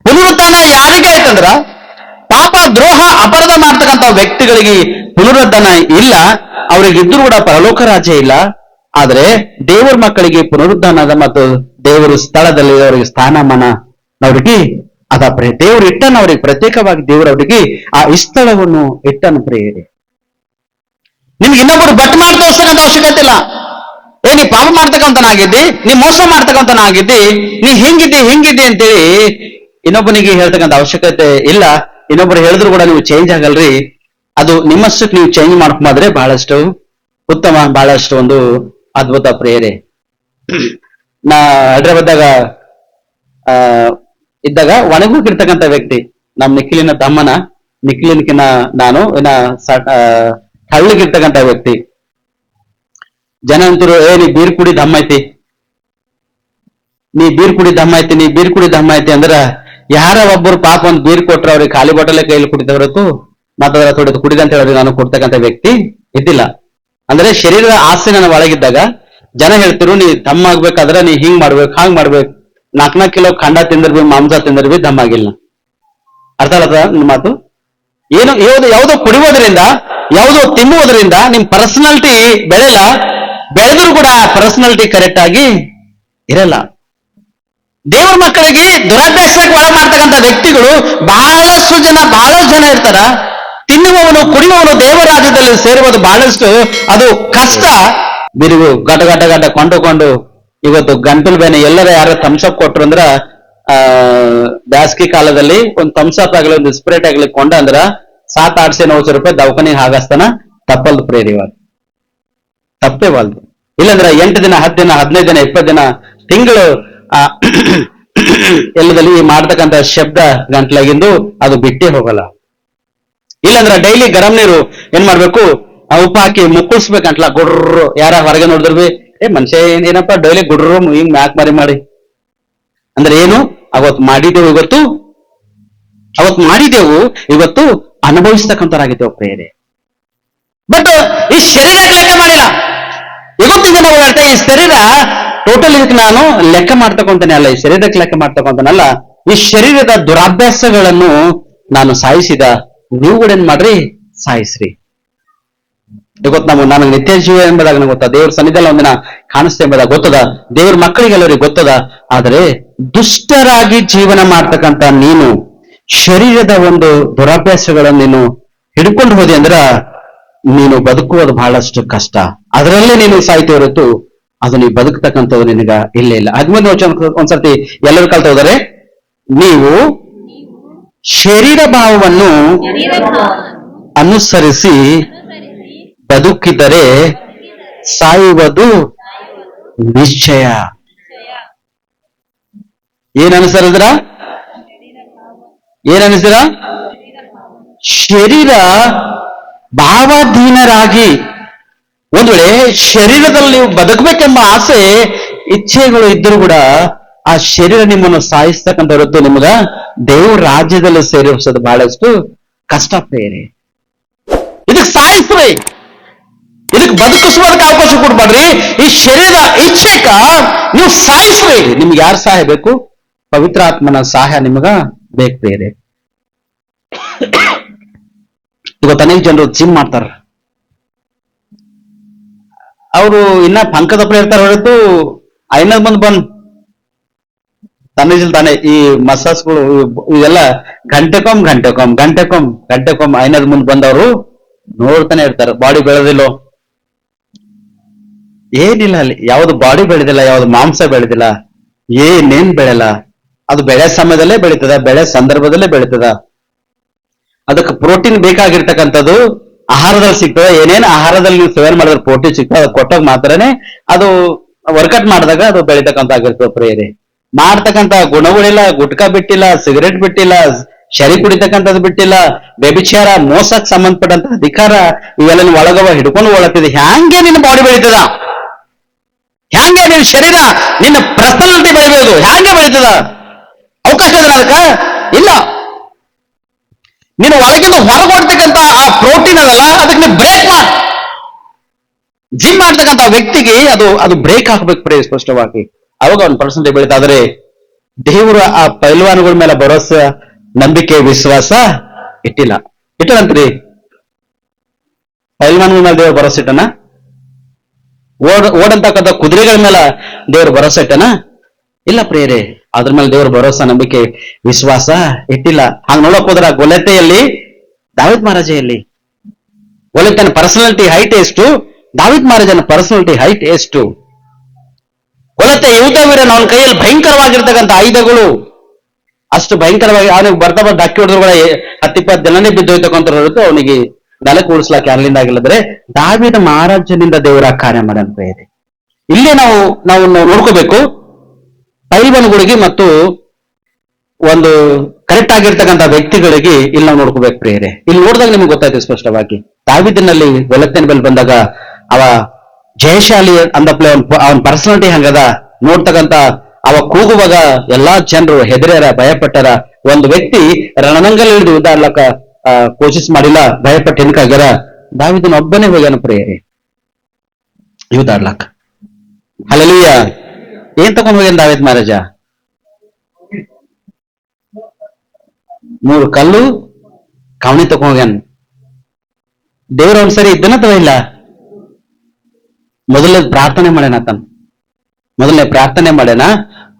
ಪುನರುತ್ಥಾನ ಯಾರಿಗೆ ಆಯ್ತಂದ್ರ ಪಾಪ ದ್ರೋಹ ಅಪರಾಧ ಮಾಡ್ತಕ್ಕಂಥ ವ್ಯಕ್ತಿಗಳಿಗೆ ಪುನರುತ್ಥಾನ ಇಲ್ಲ, ಅವ್ರಿಗಿದ್ರು ಕೂಡ ಪರಲೋಕ ರಾಜ್ಯ ಇಲ್ಲ. ಆದ್ರೆ ದೇವರ ಮಕ್ಕಳಿಗೆ ಪುನರುತ್ಥಾನದ ಮತ್ತು ದೇವರ ಸ್ಥಳದಲ್ಲಿ ಅವರಿಗೆ ಸ್ಥಾನಮಾನ ಅವರಿಗೆ ಅದ ಪ್ರಿಯ. ದೇವರು ಇಟ್ಟನ ಅವ್ರಿಗೆ ಪ್ರತ್ಯೇಕವಾಗಿ, ದೇವರು ಅವರಿಗೆ ಆ ಸ್ಥಳವನ್ನು ಇಟ್ಟನ ಪ್ರಿಯರೇ. ನಿಮ್ಗೆ ಇನ್ನೊಬ್ಬರು ಬಟ್ ಮಾಡಿ ತೋರ್ಸಕ್ಕಂತ ಅವಶ್ಯಕತೆ ಇಲ್ಲ. ನೀ ಪಾಪ ಮಾಡ್ತಕ್ಕಂಥನಾಗಿದ್ದಿ, ನೀ ಮೋಸ ಮಾಡ್ತಕ್ಕಂಥನಾಗಿದ್ದಿ, ನೀ ಹಿಂಗಿದ್ದಿ ಅಂತೇಳಿ ಇನ್ನೊಬ್ಬನಿಗೆ ಹೇಳ್ತಕ್ಕಂಥ ಅವಶ್ಯಕತೆ ಇಲ್ಲ. ಇನ್ನೊಬ್ಬರು ಹೇಳಿದ್ರು ಕೂಡ ನೀವು ಚೇಂಜ್ ಆಗಲ್ರಿ. ಅದು ನಿಮ್ಮಷ್ಟಕ್ಕೆ ನೀವು ಚೇಂಜ್ ಮಾಡ್ಕೊಂಡ್ರೆ ಬಹಳಷ್ಟು ಉತ್ತಮ, ಬಹಳಷ್ಟು ಒಂದು ಅದ್ಭುತ ಪ್ರೇರೆ. ನಾ ಹೈದ್ರಾಬಾದ್ದಾಗ ಇದ್ದಾಗ ಒಣಗೋಗಿರ್ತಕ್ಕಂಥ ವ್ಯಕ್ತಿ ನಮ್ ನಿಖಿಲಿನ ತಮ್ಮನ, ನಿಖಿಲಿನ್ಕಿನ ನಾನು ಹಳ್ಳಿಗಿರ್ತಕ್ಕಂಥ ವ್ಯಕ್ತಿ. ಜನ ಅಂತರು ನೀ ಬೀರ್ ಕುಡಿ ದಮ್ಮ ಐತಿ, ನೀ ಬೀರ್ ಕುಡಿ ದಮ್ಮ ಐತಿ ಅಂದ್ರ ಯಾರ ಒಬ್ಬರು ಪಾಪ ಒಂದು ಬೀರ್ ಕೊಟ್ರ ಅವ್ರಿಗೆ ಖಾಲಿ ಬಾಟಲೆ ಕೈಲಿ ಕುಡಿದವ್ರತ್ತು ಮಾತಾಡ ತೊಡೆದು ಕುಡಿದಂತ ಹೇಳಿ ನಾನು ಕೊಡ್ತಕ್ಕಂಥ ವ್ಯಕ್ತಿ ಇದ್ದಿಲ್ಲ. ಅಂದ್ರೆ ಶರೀರದ ಆಸೆ ನನ್ನ ಒಳಗಿದ್ದಾಗ ಜನ ಹೇಳ್ತಿರು, ನೀ ದಮ್ಮ ಆಗ್ಬೇಕಾದ್ರೆ ನೀ ಹಿಂಗ್ ಮಾಡ್ಬೇಕು, ಹಾಂಗ್ ಮಾಡ್ಬೇಕು, 4 ಕಿಲೋ ಖಂಡ ತಿಂದಿರ್ಬಿ, ಮಾಂಸ ತಿಂದಿರ್ಬಿ, ದಮ್ಮ ಆಗಿಲ್ಲ. ಅರ್ಥ ಆಗತ್ತ ನಿಮ್ಮ ಮಾತು? ಏನು ಯಾವುದೋ ಕುಡಿಯೋದ್ರಿಂದ, ಯಾವುದೋ ತಿನ್ನುವುದರಿಂದ ನಿಮ್ ಪರ್ಸನಾಲಿಟಿ ಬೆಳೆಯಲ್ಲ. ಬೆಳೆದ್ರು ಕೂಡ ಪರ್ಸನಾಲಿಟಿ ಕರೆಕ್ಟ್ ಆಗಿ ಇರಲ್ಲ. ದೇವರ ಮಕ್ಕಳಿಗೆ ದುರಾಭ್ಯಾಸಕ್ಕೆ ಒಳ ಮಾಡ್ತಕ್ಕಂಥ ವ್ಯಕ್ತಿಗಳು ಬಹಳಷ್ಟು ಜನ ಇರ್ತಾರ. ತಿನ್ನುವವನು, ಕುಡಿಯುವವನು ದೇವರ ರಾಜ್ಯದಲ್ಲಿ ಸೇರುವುದು ಬಹಳಷ್ಟು ಅದು ಕಷ್ಟ. ಬಿರುಗು ಗಟ ಕೊಂಡುಕೊಂಡು ಇವತ್ತು ಗಂಟಲು ಬೇನೆ ಎಲ್ಲರ ಯಾರು ಥಮ್ಸಪ್ ಕೊಟ್ರು ಅಂದ್ರ ಬ್ಯಾಸ್ಗಿ ಕಾಲದಲ್ಲಿ ಒಂದು ಥಮ್ಸಪ್ ಆಗಲಿ ಒಂದು ಸ್ಪ್ರೇಟ್ ಆಗಲಿ ಕೊಂಡ ಅಂದ್ರ 700-800 ರೂಪಾಯಿ ದವಾಖಾನೆಗೆ ಹಾಗಸ್ತಾನ. ತಪ್ಪಲ್ದು ಪ್ರೇರಿವಾದ, ತಪ್ಪೇ ವಾಲ್ದು. ಇಲ್ಲಂದ್ರ 8 ದಿನ 10 ದಿನ 15 ದಿನ 20 ದಿನ ತಿಂಗಳು ಎಲ್ಲದಲ್ಲಿ ಮಾಡ್ತಕ್ಕಂಥ ಶಬ್ದ ಗಂಟ್ಲಾಗಿಂದು ಅದು ಬಿಟ್ಟೇ ಹೋಗಲ್ಲ. ಇಲ್ಲಂದ್ರ ಡೈಲಿ ಗರಂ ನೀರು ಏನ್ ಮಾಡ್ಬೇಕು, ಉಪ್ಪು ಹಾಕಿ ಮುಕ್ಕಳಿಸ್ಬೇಕಂಟ್ಲ ಗುಡ್ರು. ಯಾರ ಹೊರಗೆ ನೋಡಿದ್ರು ಮನುಷ್ಯ ಏನಪ್ಪ ಡೈಲಿ ಗುಡ್ರು ಹಿಂಗ್ ಮ್ಯಾಕ್ ಮಾಡಿ ಅಂದ್ರೆ ಏನು, ಅವತ್ತು ಮಾಡಿದೆವು ಇವತ್ತು ಅನುಭವಿಸ್ತಕ್ಕಂಥರಾಗಿದ್ದೇವೆ ಪ್ರೇರೆ. ಬಟ್ ಈ ಶರೀರ ಲೆಕ್ಕ ಮಾಡಿಲ್ಲ. ಇವತ್ತಿನ ದಿನ ಹೇಳ್ತಾ ಈ ಶರೀರ ಟೋಟಲ್ ಇದಕ್ಕೆ ನಾನು ಲೆಕ್ಕ ಮಾಡ್ತಕೊಂತಾನೆ ಅಲ್ಲ, ಈ ಶರೀರಕ್ಕೆ ಲೆಕ್ಕ ಮಾಡ್ತಕೊಂತಾನಲ್ಲ, ಈ ಶರೀರದ ದುರಾಭ್ಯಾಸಗಳನ್ನು ನಾನು ಸಾಯಿಸಿದ ನೀವು ಕೂಡ ಏನ್ ಮಾಡ್ರಿ, ಸಾಯಿಸ್ರಿ. ಗೊತ್ತ ನನಗೆ ನಿತ್ಯ ಜೀವ ಎಂಬುದಾಗ ನಂಗೆ ಗೊತ್ತದ, ದೇವ್ರ ಸನ್ನಿಧಿಯಲ್ಲಿ ಒಂದಿನ ಕಾಣಿಸ್ತಾ ಎಂಬುದಾಗ ಗೊತ್ತದ, ದೇವ್ರ ಮಕ್ಕಳಿಗೆಲ್ಲರಿಗೆ ಗೊತ್ತದ. ಆದರೆ ದುಷ್ಟರಾಗಿ ಜೀವನ ಮಾಡ್ತಕ್ಕಂಥ ನೀನು ಶರೀರದ ಒಂದು ದುರಾಭ್ಯಾಸಗಳನ್ನು ನೀನು ಹಿಡ್ಕೊಂಡು ಹೋದೆ ಅಂದ್ರ ನೀನು ಬದುಕುವುದು ಬಹಳಷ್ಟು ಕಷ್ಟ. ಅದರಲ್ಲೇ ನೀನು ಸಾಯ್ತಿ ಹೊರತು ಅದು ನೀವು ಬದುಕ್ತಕ್ಕಂಥದ್ದು ನಿನಗ ಇಲ್ಲೇ ಇಲ್ಲ. 13 ಒಂದ್ಸರ್ತಿ ಎಲ್ಲರೂ ಕಲ್ತ ಹೋದರೆ, ನೀವು ಶರೀರ ಭಾವವನ್ನು ಅನುಸರಿಸಿ ಬದುಕಿದರೆ ಸಾಯುವುದು ನಿಶ್ಚಯ. ಏನನ್ಸರಿದ್ರ? ಏನನ್ಸಿರ? ಶರೀರ ಭಾವಾಧೀನರಾಗಿ, ಒಂದು ವೇಳೆ ಶರೀರದಲ್ಲಿ ನೀವು ಬದುಕಬೇಕೆಂಬ ಆಸೆ ಇಚ್ಛೆಗಳು ಇದ್ರೂ ಕೂಡ ಆ ಶರೀರ ನಿಮ್ಮನ್ನು ಸಾಯಿಸ್ತಕ್ಕಂಥ ಹೊರತು ನಿಮಗ ದೇವ್ರ ರಾಜ್ಯದಲ್ಲಿ ಸೇರಿಸೋದು ಬಹಳಷ್ಟು ಕಷ್ಟ ಪ್ರೇರಿ. ಇದಕ್ಕೆ ಸಾಯಿಸ್ರಿ, ಇದಕ್ಕೆ ಬದುಕಿಸುವುದಕ್ಕೆ ಅವಕಾಶ ಕೊಡ್ಬೇಡ್ರಿ. ಈ ಶರೀರದ ಇಚ್ಛೆಕ ನೀವು ಸಾಯಿಸ್ರಿ. ನಿಮ್ಗೆ ಯಾರು ಸಹಾಯ ಬೇಕು? ಪವಿತ್ರಾತ್ಮನ ಸಹಾಯ ನಿಮಗ ಬೇಕು ಪ್ರೇರೆ. ಇವತ್ತು ಅನೇಕ ಜನರು ಜಿಮ್ ಮಾಡ್ತಾರ, ಅವರು ಇನ್ನ ಪಂಕದಪ್ಪ ಇರ್ತಾರ ಹೊರತು ಐನದ್ ಮಂದಿ ಬಂದ್ ತನ್ನಿಜಿಲ್ ತಾನೆ ಈ ಮಸಾಜ್ಗಳು ಇವೆಲ್ಲ ಗಂಟೆಕೊಮ್ ಐನದ್ ಮುಂದೆ ಬಂದವರು ನೋಡ್ತಾನೆ ಇರ್ತಾರೆ. ಬಾಡಿ ಬೆಳೆದಿಲ್ಲೋ ಏನಿಲ್ಲ, ಅಲ್ಲಿ ಯಾವ್ದು ಬಾಡಿ ಬೆಳೆದಿಲ್ಲ, ಯಾವ್ದು ಮಾಂಸ ಬೆಳೆದಿಲ್ಲ, ಏನೇನ್ ಬೆಳೆಯಲ್ಲ. ಅದು ಬೆಳೆ ಸಮಯದಲ್ಲೇ ಬೆಳೀತದ, ಬೆಳೆ ಸಂದರ್ಭದಲ್ಲೇ ಬೆಳೀತದ. ಅದಕ್ಕೆ ಪ್ರೋಟೀನ್ ಬೇಕಾಗಿರ್ತಕ್ಕಂಥದ್ದು ಆಹಾರದಲ್ಲಿ ಸಿಗ್ತದೆ. ಏನೇನು ಆಹಾರದಲ್ಲಿ ನೀವು ಸೇವನೆ ಮಾಡಿದ್ರೆ ಪ್ರೋಟೀನ್ ಸಿಗ್ತದೆ, ಅದು ಕೊಟ್ಟಾಗ ಮಾತ್ರನೇ ಅದು ವರ್ಕೌಟ್ ಮಾಡಿದಾಗ ಅದು ಬೆಳೀತಕ್ಕಂಥ ಆಗಿರ್ತದೆ ಪ್ರೇರೆ. ಮಾಡ್ತಕ್ಕಂಥ ಗುಣಗಳಿಲ್ಲ, ಗುಟ್ಕಾ ಬಿಟ್ಟಿಲ್ಲ, ಸಿಗರೇಟ್ ಬಿಟ್ಟಿಲ್ಲ, ಶರಿ ಕುಡಿತಕ್ಕಂಥದ್ದು ಬಿಟ್ಟಿಲ್ಲ, ವ್ಯಭಿಚಾರ, ಮೋಸಕ್ಕೆ ಸಂಬಂಧಪಟ್ಟಂತ ಅಧಿಕಾರ ಇವೆಲ್ಲ ಒಳಗವ ಹಿಡ್ಕೊಂಡು ಓಡಾಡ್ತಿದೆ. ಹ್ಯಾಂಗೆ ನಿನ್ನ ಬಾಡಿ ಬೆಳೀತದ? ಹ್ಯಾಂಗೆ ನಿನ್ನ ಶರೀರ, ನಿನ್ನ ಪರ್ಸನಾಲಿಟಿ ಬೆಳಿಬಹುದು? ಹ್ಯಾಂಗೆ ಬೆಳೀತದ? ಅವಕಾಶ ಇದೆ ಅದಕ್ಕ? ಇಲ್ಲ. ನೀನು ಒಳಗಿಂದ ಹೊರಗೊಡ್ತಕ್ಕಂಥ ಆ ಪ್ರೋಟೀನ್ ಅದಲ್ಲ, ಅದಕ್ಕೆ ನೀವು ಬ್ರೇಕ್ ಮಾಡಿ. ಜಿಮ್ ಮಾಡ್ತಕ್ಕಂಥ ವ್ಯಕ್ತಿಗೆ ಅದು ಬ್ರೇಕ್ ಹಾಕ್ಬೇಕು ಪ್ರೇ ಸ್ಪಷ್ಟವಾಗಿ. ಅವಾಗ ಒಂದು ಪರ್ಸೆಂಟೇಜ್ ಬೆಳೀತಾ. ಆದ್ರೆ ದೇವರು ಆ ಪೈಲ್ವಾನ್ಗಳ ಮೇಲೆ ಭರೋಸೆ, ನಂಬಿಕೆ, ವಿಶ್ವಾಸ ಇಟ್ಟನಂತ್ರಿ. ಪೈಲ್ವಾನ್ಗಳ ಮೇಲೆ ದೇವರು ಭರೋಸೆ ಇಟ್ಟನ? ಓಡಂತಕ್ಕಂಥ ಕುದುರೆಗಳ ಮೇಲೆ ದೇವರು ಭರೋಸೆ ಇಟ್ಟನ? ಇಲ್ಲ ಪ್ರೇರೆ. ಅದ್ರ ಮೇಲೆ ದೇವ್ರ ಭರೋಸಾ, ನಂಬಿಕೆ, ವಿಶ್ವಾಸ ಇಟ್ಟಿಲ್ಲ. ಹಂಗ ನೋಡಕ್ ಹೋದ್ರ ಗೊಲೆತೆಯಲ್ಲಿ ದಾವಿದ್ ಮಹಾರಾಜೆಯಲ್ಲಿ ಗೊಲೆತನ ಪರ್ಸನಾಲಿಟಿ ಹೈಟ್ ಎಷ್ಟು? ದಾವಿದ್ ಮಹಾರಾಜನ ಪರ್ಸನಾಲಿಟಿ ಹೈಟ್ ಎಷ್ಟು? ಗೊಲೆತೆ ಯುದ್ಧ ವೀರನ ಅವನ ಕೈಯಲ್ಲಿ ಭಯಂಕರವಾಗಿರ್ತಕ್ಕಂಥ ಆಯುಧಗಳು ಅಷ್ಟು ಭಯಂಕರವಾಗಿ, ಅವನಿಗೆ ಬರ್ತಾ ಅಕ್ಕಿ ಹೊಡೆದ್ರು ಕೂಡ 10-20 ಜನನೇ ಬಿದ್ದೋಯ್ತಕ್ಕಂಥ ಹೊರತು ಅವನಿಗೆ ನೆಲಕ್ಕೆ ಉಳಿಸ್ಲಾಕ ಯಾರಲಿಂದ ಆಗಿಲ್ಲದ್ರೆ ದಾವಿದ ಮಹಾರಾಜನಿಂದ ದೇವರ ಕಾರ್ಯ ಮಾಡಂತ ಇದೆ. ಇಲ್ಲೇ ನಾವು ನೋಡ್ಕೋಬೇಕು. ಪೈಲ್ವಾನ್ಗಳಿಗೆ ಮತ್ತು ಒಂದು ಕರೆಕ್ಟ್ ಆಗಿರ್ತಕ್ಕಂಥ ವ್ಯಕ್ತಿಗಳಿಗೆ ಇಲ್ಲಿ ನಾವು ನೋಡ್ಕೋಬೇಕು ಪ್ರೇರೆ. ಇಲ್ಲಿ ನೋಡಿದಾಗ ನಿಮ್ಗೆ ಗೊತ್ತಾಯ್ತು ಸ್ಪಷ್ಟವಾಗಿ. ದಾವಿದನಲ್ಲಿ ಗೊಲೆತನ ಮೇಲೆ ಬಂದಾಗ ಅವ ಜಯಶಾಲಿ ಅಂದಪ್ಲೆ ಅವನ ಪರ್ಸನಾಲಿಟಿ ಹಂಗದ ನೋಡ್ತಕ್ಕಂಥ ಅವ ಕೂಗುವಾಗ ಎಲ್ಲಾ ಜನರು ಹೆದರ್ಯಾರ, ಭಯಪಟ್ಟಾರ. ಒಂದು ವ್ಯಕ್ತಿ ರಣರಂಗಲ್ಲಿ ಹಿಡಿದು ಉದಾರ್ಲಕ್ಕ ಕೋಶಿಸ್ ಮಾಡಿಲ್ಲ, ಭಯಪಟ್ಟು ಹೆಣ್ಕಾಗ್ಯಾರ. ದಾವಿದನ ಒಬ್ಬನೇ ಹೋಗ್ಯಾನ ಪ್ರೇರೆ ಉದಾರ್ಲಕ್ಕ. ಹಲ್ಲೆಲೂಯಾ. ಏನ್ ತಗೊಂಡ್ ಹೋಗ್ಯಾನ ದಾವಿದ್ ಮಹಾರಾಜ? 3 ಕಲ್ಲು ಕವಣಿ ತಗೊಂಡ್ ಹೋಗ್ಯಾನ. ದೇವ್ರ ಒಂದ್ಸರಿ ಇದ್ದನ ಅಥವಾ ಇಲ್ಲ? ಮೊದಲನೇ ಪ್ರಾರ್ಥನೆ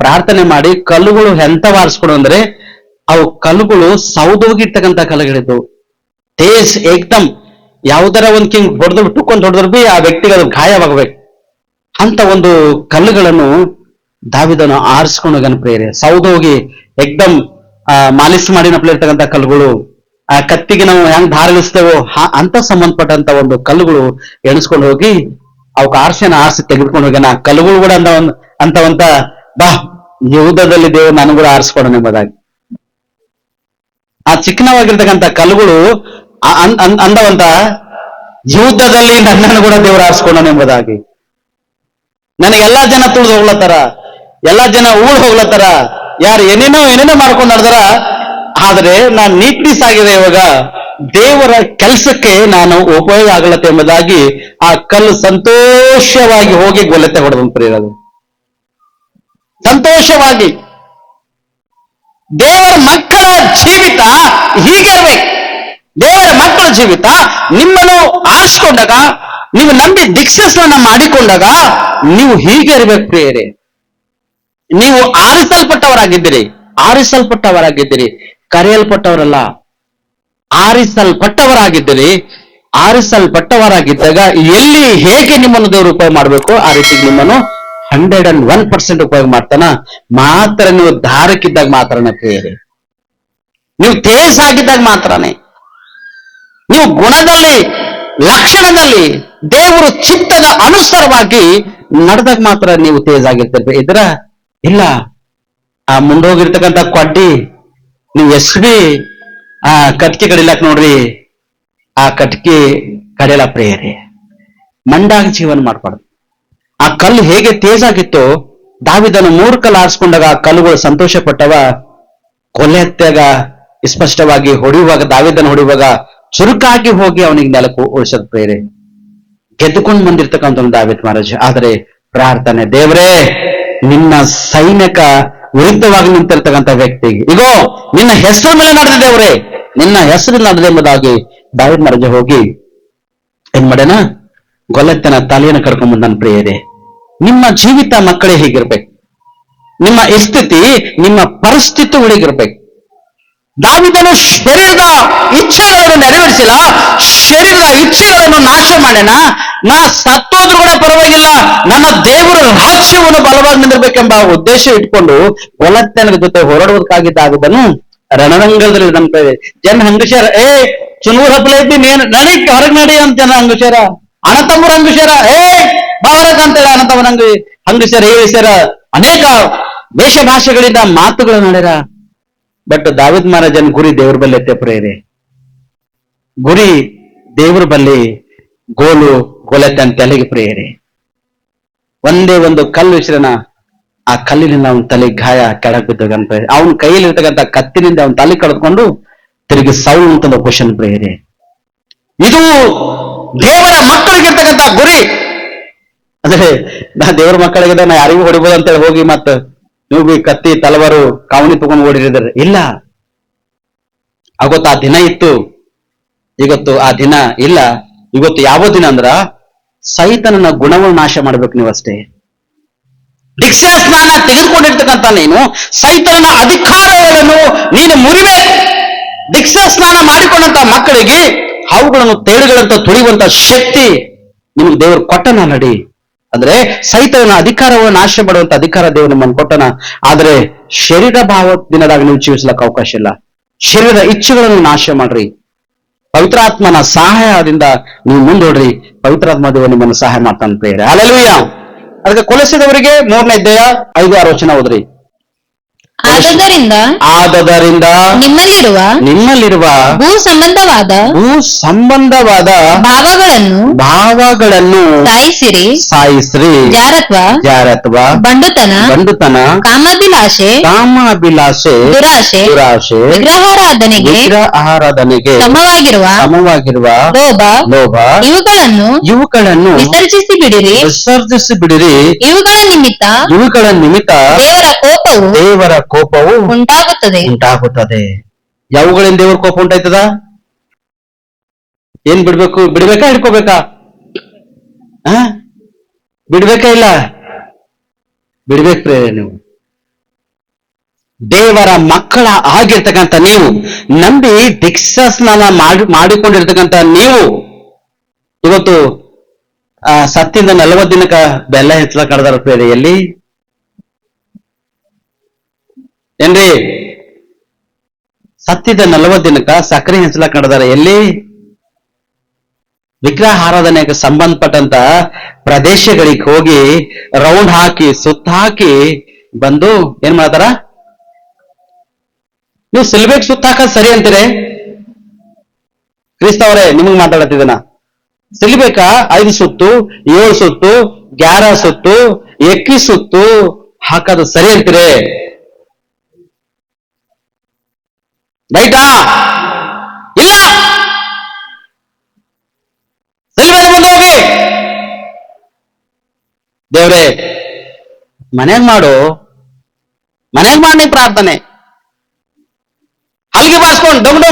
ಪ್ರಾರ್ಥನೆ ಮಾಡಿ ಕಲ್ಲುಗಳು ಎಂತವ ಆರಿಸ್ಕೊಡು ಅಂದ್ರೆ ಅವು ಕಲ್ಲುಗಳು ಸೌದೋಗಿರ್ತಕ್ಕಂಥ ಕಲ್ಲುಗಳಿದ್ದು ತೇಜ್ ಏಕ್ದಮ್ ಯಾವ್ದರ ಒಂದ್ ಕಿಂಗ್ ಹೊಡೆದ್ರು ಬಿ ಆ ವ್ಯಕ್ತಿಗೆ ಅದು ಗಾಯವಾಗಬೇಕು ಅಂತ ಒಂದು ಕಲ್ಲುಗಳನ್ನು ದಾವಿದನು ಆರಿಸ್ಕೊಂಡು ಹೋಗ್ಯಾನ ಪ್ರೇರೆ. ಸೌದೋಗಿ ಏಕ್ದಮ್ ಮಾಲಿಶ್ ಮಾಡಿನಪ್ಲೆ ಇರ್ತಕ್ಕಂಥ ಕಲ್ಲುಗಳು, ಆ ಕತ್ತಿಗೆ ನಾವು ಹೆಂಗ್ ಧಾರಣಿಸ್ತೇವೋ ಅಂತ ಸಂಬಂಧಪಟ್ಟಂತ ಒಂದು ಕಲ್ಲುಗಳು ಎಣಿಸ್ಕೊಂಡು ಹೋಗಿ ಅವಕ್ಕೆ ಆರಿಸಿ ತೆಗೆದುಕೊಂಡು ಹೋಗ್ಯಾನ. ಆ ಕಲ್ಲುಗಳು ಕೂಡ ಅಂತವಂತ ಬಾ ಯುದ್ಧದಲ್ಲಿ ದೇವರು ನಾನು ಕೂಡ ಆರಿಸ್ಕೊಡೋಣ ಎಂಬುದಾಗಿ ಆ ಚಿಕ್ಕನವಾಗಿರ್ತಕ್ಕಂಥ ಕಲ್ಲುಗಳು ಅಂದವಂತ ಯುದ್ಧದಲ್ಲಿ ನನ್ನನ್ನು ಕೂಡ ದೇವರು ಆರಿಸ್ಕೊಡೋಣ ಎಂಬುದಾಗಿ. ನನಗೆಲ್ಲಾ ಜನ ತುಳಿದು ಹೋಗ್ಲತ್ತಾರ, ಎಲ್ಲಾ ಜನ ಹೋಗ್ಲತ್ತಾರ, ಯಾರು ಏನೇನೋ ಮಾಡ್ಕೊಂಡು ನಡೆದಾರ. ಆದ್ರೆ ನಾನು ನೀಟ್ನೆಸ್ ಆಗಿದೆ ಇವಾಗ ದೇವರ ಕೆಲಸಕ್ಕೆ ನಾನು ಉಪಯೋಗ ಆಗಲತ್ತೆ ಎಂಬುದಾಗಿ ಆ ಕಲ್ಲು ಸಂತೋಷವಾಗಿ ಹೋಗಿ ಗೊಲೆತೆ ಹೊಡೆದಂತಿರೋದು. ಸಂತೋಷವಾಗಿ ದೇವರ ಮಕ್ಕಳ ಜೀವಿತ ಹೀಗೆ ಇರ್ಬೇಕು. ದೇವರ ಮಕ್ಕಳ ಜೀವಿತ ನಿಮ್ಮನ್ನು ಆರಿಸಿಕೊಂಡಾಗ, ನೀವು ನಂಬಿ ದೀಕ್ಷಾಸ್ನಾನ ಮಾಡಿಕೊಂಡಾಗ ನೀವು ಹೀಗೆ ಇರ್ಬೇಕು ಪ್ರಿಯರೇ. ನೀವು ಆರಿಸಲ್ಪಟ್ಟವರಾಗಿದ್ದೀರಿ, ಕರೆಯಲ್ಪಟ್ಟವರಲ್ಲ, ಆರಿಸಲ್ಪಟ್ಟವರಾಗಿದ್ದಾಗ ಎಲ್ಲಿ ಹೇಗೆ ನಿಮ್ಮನ್ನು ದೇವರು ಉಪಯೋಗ ಮಾಡಬೇಕು ಆ ರೀತಿ ನಿಮ್ಮನ್ನು 101% ಉಪಯೋಗ ಮಾಡ್ತಾನ. ಮಾತ್ರ ನೀವು ಧಾರಕ್ಕಿದ್ದಾಗ ಮಾತ್ರನೇ ಪ್ರಿಯರೇ, ನೀವು ತೇಜಾಗಿದ್ದಾಗ ಮಾತ್ರನೇ, ನೀವು ಗುಣದಲ್ಲಿ ಲಕ್ಷಣದಲ್ಲಿ ದೇವರ ಚಿತ್ತದ ಅನುಸಾರವಾಗಿ ನಡೆದಾಗ ಮಾತ್ರ ನೀವು ತೇಜ್ ಆಗಿರ್ತೀರಿ. ಇದ್ರ ಇಲ್ಲ, ಆ ಮುಂದೋಗಿರ್ತಕ್ಕಂಥ ಕೊಡ್ಡಿ ನೀವು ಎಸ್ಬಿ ಆ ಕಟ್ಕಿ ಕಡಿಲಾಕ್ ನೋಡ್ರಿ, ಆ ಕಟ್ಕಿ ಕಡೆಯಲ್ಲ ಪ್ರೇಯರಿ, ಮಂಡಾಗಿ ಜೀವನ ಮಾಡ್ಬಾರ್ದು. ಆ ಕಲ್ಲು ಹೇಗೆ ತೇಜ್ ಆಗಿತ್ತು, ದಾವಿದನು 3 ಕಲ್ಲು ಆರಿಸ್ಕೊಂಡಾಗ ಆ ಕಲ್ಲುಗಳು ಸಂತೋಷ ಪಟ್ಟವ. ಕೊಲೆ ಹತ್ಯಾಗ ಸ್ಪಷ್ಟವಾಗಿ ಹೊಡೆಯುವಾಗ, ದಾವಿದನ ಹೊಡೆಯುವಾಗ ಚುರುಕಾಗಿ ಹೋಗಿ ಅವನಿಗೆ ನೆಲಕ್ಕೆ ಉಳಿಸದ ಪ್ರೇರೆ ಗೆದ್ದುಕೊಂಡು ಬಂದಿರ್ತಕ್ಕಂಥ ದಾವಿದ್ ಮಹಾರಾಜ. ಆದರೆ ಪ್ರಾರ್ಥನೆ, ದೇವರೇ ನಿನ್ನ ಸೈನಿಕ ವಿರುದ್ಧವಾಗಿ ನಿಂತಿರ್ತಕ್ಕಂಥ ವ್ಯಕ್ತಿಗೆ ಇಗೋ ನಿನ್ನ ಹೆಸರು ಮೇಲೆ ನಡೆದ ದೇವರೇ, ನಿನ್ನ ಹೆಸರು ನಡೆದ ಎಂಬುದಾಗಿ ದಾವಿದ್ ಮಹಾರಾಜ ಹೋಗಿ ಏನ್ ಮಾಡ್ಯಾನ, ಗೊಲತ್ತನ ತಲೆಯನ್ನು ಕರ್ಕೊಂಡ್ ಬಂದನ್. ಪ್ರಿಯರೇ, ನಿಮ್ಮ ಜೀವಿತ ಮಕ್ಕಳೇ ಹೀಗಿರ್ಬೇಕು, ನಿಮ್ಮ ಸ್ಥಿತಿ ನಿಮ್ಮ ಪರಿಸ್ಥಿತಿ ಒಳಗಿರ್ಬೇಕು. ದಾವಿದನು ಶರೀರದ ಇಚ್ಛೆಗಳನ್ನು ನೆರವೇರಿಸಿಲ್ಲ, ಶರೀರದ ಇಚ್ಛೆಗಳನ್ನು ನಾಶ ಮಾಡ್ಯಾನ. ನಾ ಸತ್ತೋದ್ರೂ ಕೂಡ ಪರವಾಗಿಲ್ಲ, ನನ್ನ ದೇವರ ರಾಜ್ಯವನ್ನು ಬಲವಾಗಿ ನಿಂದಿರ್ಬೇಕೆಂಬ ಉದ್ದೇಶ ಇಟ್ಕೊಂಡು ಗೊಲತ್ತನ ಜೊತೆ ಹೋರಾಡುವುದಕ್ಕಾಗಿ ದಾವಿದನು ರಣರಂಗದಲ್ಲಿ ನಮ್ಮ ಜನ ಹಂಗಸ್ಯಾರ, ಚುನೂರ್ ಹಪ್ಪಲೈತಿ ನೀನ್ ನಡಿಕ್ ಹೊರಗ್ ನಡಿ ಅಂತ ಜನ ಹಂಗಸ್ಯಾರ, ಅಣತಮ್ಮರ ಹಂಗಸ್ಯಾರ, ಬಾರಕ್ ಅಂತೇಳಿ ಅಣತಮ್ಮರ ಹಂಗಸ್ಯಾರ ಹೇಳಿಸ್ಯಾರ. ಅನೇಕ ವೇಷ ಭಾಷೆಗಳಿಂದ ಮಾತುಗಳು ಮಾಡ್ಯಾರ. ಬಟ್ ದಾವಿದ್ ಮಹಾರಾಜನ್ ಗುರಿ ದೇವ್ರ ಬಲ್ಲಿ ಎತ್ತೆ ಪ್ರೇರೆ, ಗುರಿ ದೇವ್ರ ಬಲ್ಲಿ, ಗೋಲು ಗೊಲತ್ತನ ತಲೆಗೆ ಪ್ರೇರೆ. ಒಂದೇ ಒಂದು ಕಲ್ಲು ವಿಶ್ರನ, ಆ ಕಲ್ಲಿನಿಂದ ಅವನ ತಲೆ ಗಾಯ ಕೆಳಗ್ ಬಿದ್ದಗಂತ, ಅವನ ಕೈಯಲ್ಲಿ ಇರ್ತಕ್ಕಂಥ ಕತ್ತಿನಿಂದ ಅವನ ತಲೆ ಕಳೆದುಕೊಂಡು ತಿರುಗಿ ಸಾವು ಅಂತ ಕ್ವಶನ್ ಪ್ರೇರೆ. ಇದು ದೇವರ ಮಕ್ಕಳಿಗಿರ್ತಕ್ಕಂಥ ಗುರಿ. ಅಂದ್ರೆ ನಾ ದೇವರ ಮಕ್ಕಳಿಗೆ ನಾ ಯಾರಿಗೂ ಹೊಡಿಬೋದು ಅಂತೇಳಿ ಹೋಗಿ ಮತ್ತ ನೀವು ಬಿ ಕತ್ತಿ ತಲವಾರು ಕಾವಣಿ ತಗೊಂಡು ಓಡಿರಿದ್ರೆ ಇಲ್ಲ. ಅವತ್ತು ಆ ದಿನ ಇತ್ತು, ಇವತ್ತು ಆ ದಿನ ಇಲ್ಲ. ಇವತ್ತು ಯಾವ ದಿನ ಅಂದ್ರ ಸೈತನನ್ನ ಗುಣವನ್ನು ನಾಶ ಮಾಡ್ಬೇಕು ನೀವಷ್ಟೇ. ದೀಕ್ಷಾ ಸ್ನಾನ ತೆಗೆದುಕೊಂಡಿರ್ತಕ್ಕಂಥ ನೀನು ಸೈತನನ ಅಧಿಕಾರಗಳನ್ನು ನೀನು ಮುರಿಬೇಕು. ದೀಕ್ಷಾ ಸ್ನಾನ ಮಾಡಿಕೊಂಡಂತ ಮಕ್ಕಳಿಗೆ ಅವುಗಳನ್ನು ತೇಳುಗಳಂತ ತುಳಿಯುವಂತ ಶಕ್ತಿ ನಿಮ್ಗೆ ದೇವರು ಕೊಟ್ಟನ ನಡಿ. ಅಂದ್ರೆ ಸೈತನ ಅಧಿಕಾರವನ್ನು ನಾಶ ಮಾಡುವಂತ ಅಧಿಕಾರ ದೇವರು ನಿಮ್ಮನ್ನು ಕೊಟ್ಟನ. ಆದ್ರೆ ಶರೀರ ಭಾವ ದಿನದಾಗ ನೀವು ಜೀವಿಸ್ಲಕ್ಕೆ ಅವಕಾಶ ಇಲ್ಲ. ಶರೀರದ ಇಚ್ಛೆಗಳನ್ನು ನಾಶ ಮಾಡ್ರಿ. ಪವಿತ್ರಾತ್ಮನ ಸಹಾಯದಿಂದ ನೀವು ಮುಂದೋಡ್ರಿ. ಪವಿತ್ರಾತ್ಮ ದೇವರು ನಿಮ್ಮನ್ನು ಸಹಾಯ ಮಾಡ್ತಾನೆ ಪ್ರೇರೆ. ಹಲ್ಲೆಲೂಯಾ. ಅದಕ್ಕೆ ಕೊಲಸಿದವರಿಗೆ 3ನೇ ಅಧ್ಯಾಯ 5-6 ವಚನ ಓದ್ರಿ. ಆದದರಿಂದ ನಿಮ್ಮಲ್ಲಿರುವ ಭೂ ಸಂಬಂಧವಾದ ಭಾವಗಳನ್ನು ಸಾಯಿಸಿರಿ. ಜಾರತ್ವ, ಬಂಡುತನ, ಕಾಮಾಭಿಲಾಷೆ, ದುರಾಶೆ, ವಿಗ್ರಹಾರಾಧನೆಗೆ ಸಮವಾಗಿರುವ ಲೋಭ ಇವುಗಳನ್ನು ವಿಸರ್ಜಿಸಿ ಬಿಡಿರಿ. ಇವುಗಳ ನಿಮಿತ್ತ ದೇವರ ಕೋಪವು ಉಂಟಾಗುತ್ತದೆ. ಯಾವುಗಳಿಂದ ದೇವರ ಕೋಪ ಉಂಟಾಯ್ತದ? ಏನ್ ಬಿಡ್ಬೇಕು? ಬಿಡ್ಬೇಕಾ ಹಿಡ್ಕೋಬೇಕಾ? ಬಿಡ್ಬೇಕಾ? ಇಲ್ಲ, ಬಿಡ್ಬೇಕು ಪ್ರೇರೆ. ನೀವು ದೇವರ ಮಕ್ಕಳ ಆಗಿರ್ತಕ್ಕಂಥ ನೀವು, ನಂಬಿ ದೀಕ್ಷಾ ಸ್ನಾನ ಮಾಡಿಕೊಂಡಿರ್ತಕ್ಕಂಥ ನೀವು, ಇವತ್ತು ಸತ್ತಿಂದ 40 ದಿನಕ್ಕ ಬೆಲ್ಲ ಹೆಚ್ಚಲ ಕಡ್ದಾರ ಪ್ರೇರೆ. ಎಲ್ಲಿ ಏನ್ರಿ? ಸತ್ತಿದ 40 ದಿನಕ್ಕ ಸಕ್ಕರೆ ಹಂಚಲಕ್ ನಡೆದಾರ. ಎಲ್ಲಿ? ವಿಗ್ರಹ ಆರಾಧನೆಗೆ ಸಂಬಂಧಪಟ್ಟಂತ ಪ್ರದೇಶಗಳಿಗೆ ಹೋಗಿ ರೌಂಡ್ ಹಾಕಿ ಸುತ್ತ ಹಾಕಿ ಬಂದು ಏನ್ ಮಾಡ್ತಾರ? ನೀವು ಸಿಲ್ಬೇಕ್ ಸುತ್ತ ಹಾಕೋದ್ ಸರಿ ಅಂತೀರಿ? ಕ್ರಿಸ್ತವರೇ ನಿಮಗ್ ಮಾತಾಡತ್ತಿದನ. ಸಿಲ್ಬೇಕಾ 5 ಸುತ್ತು, 7 ಸುತ್ತು, 11 ಸುತ್ತು, 21 ಸುತ್ತು ಹಾಕೋದು ಸರಿ ಅಂತೀರಿ? ರೈಟಾ? ಇಲ್ಲ. ಸಿಲ್ವೆನ ಮುಂದೆ ಹೋಗಿ ದೇವ್ರೆ ಮನೆಗ್ ಮಾಡಿ ಪ್ರಾರ್ಥನೆ. ಹಲ್ಗೆ ಬಾರಿಸ್ಕೊಂಡು ಡೊಂಗ್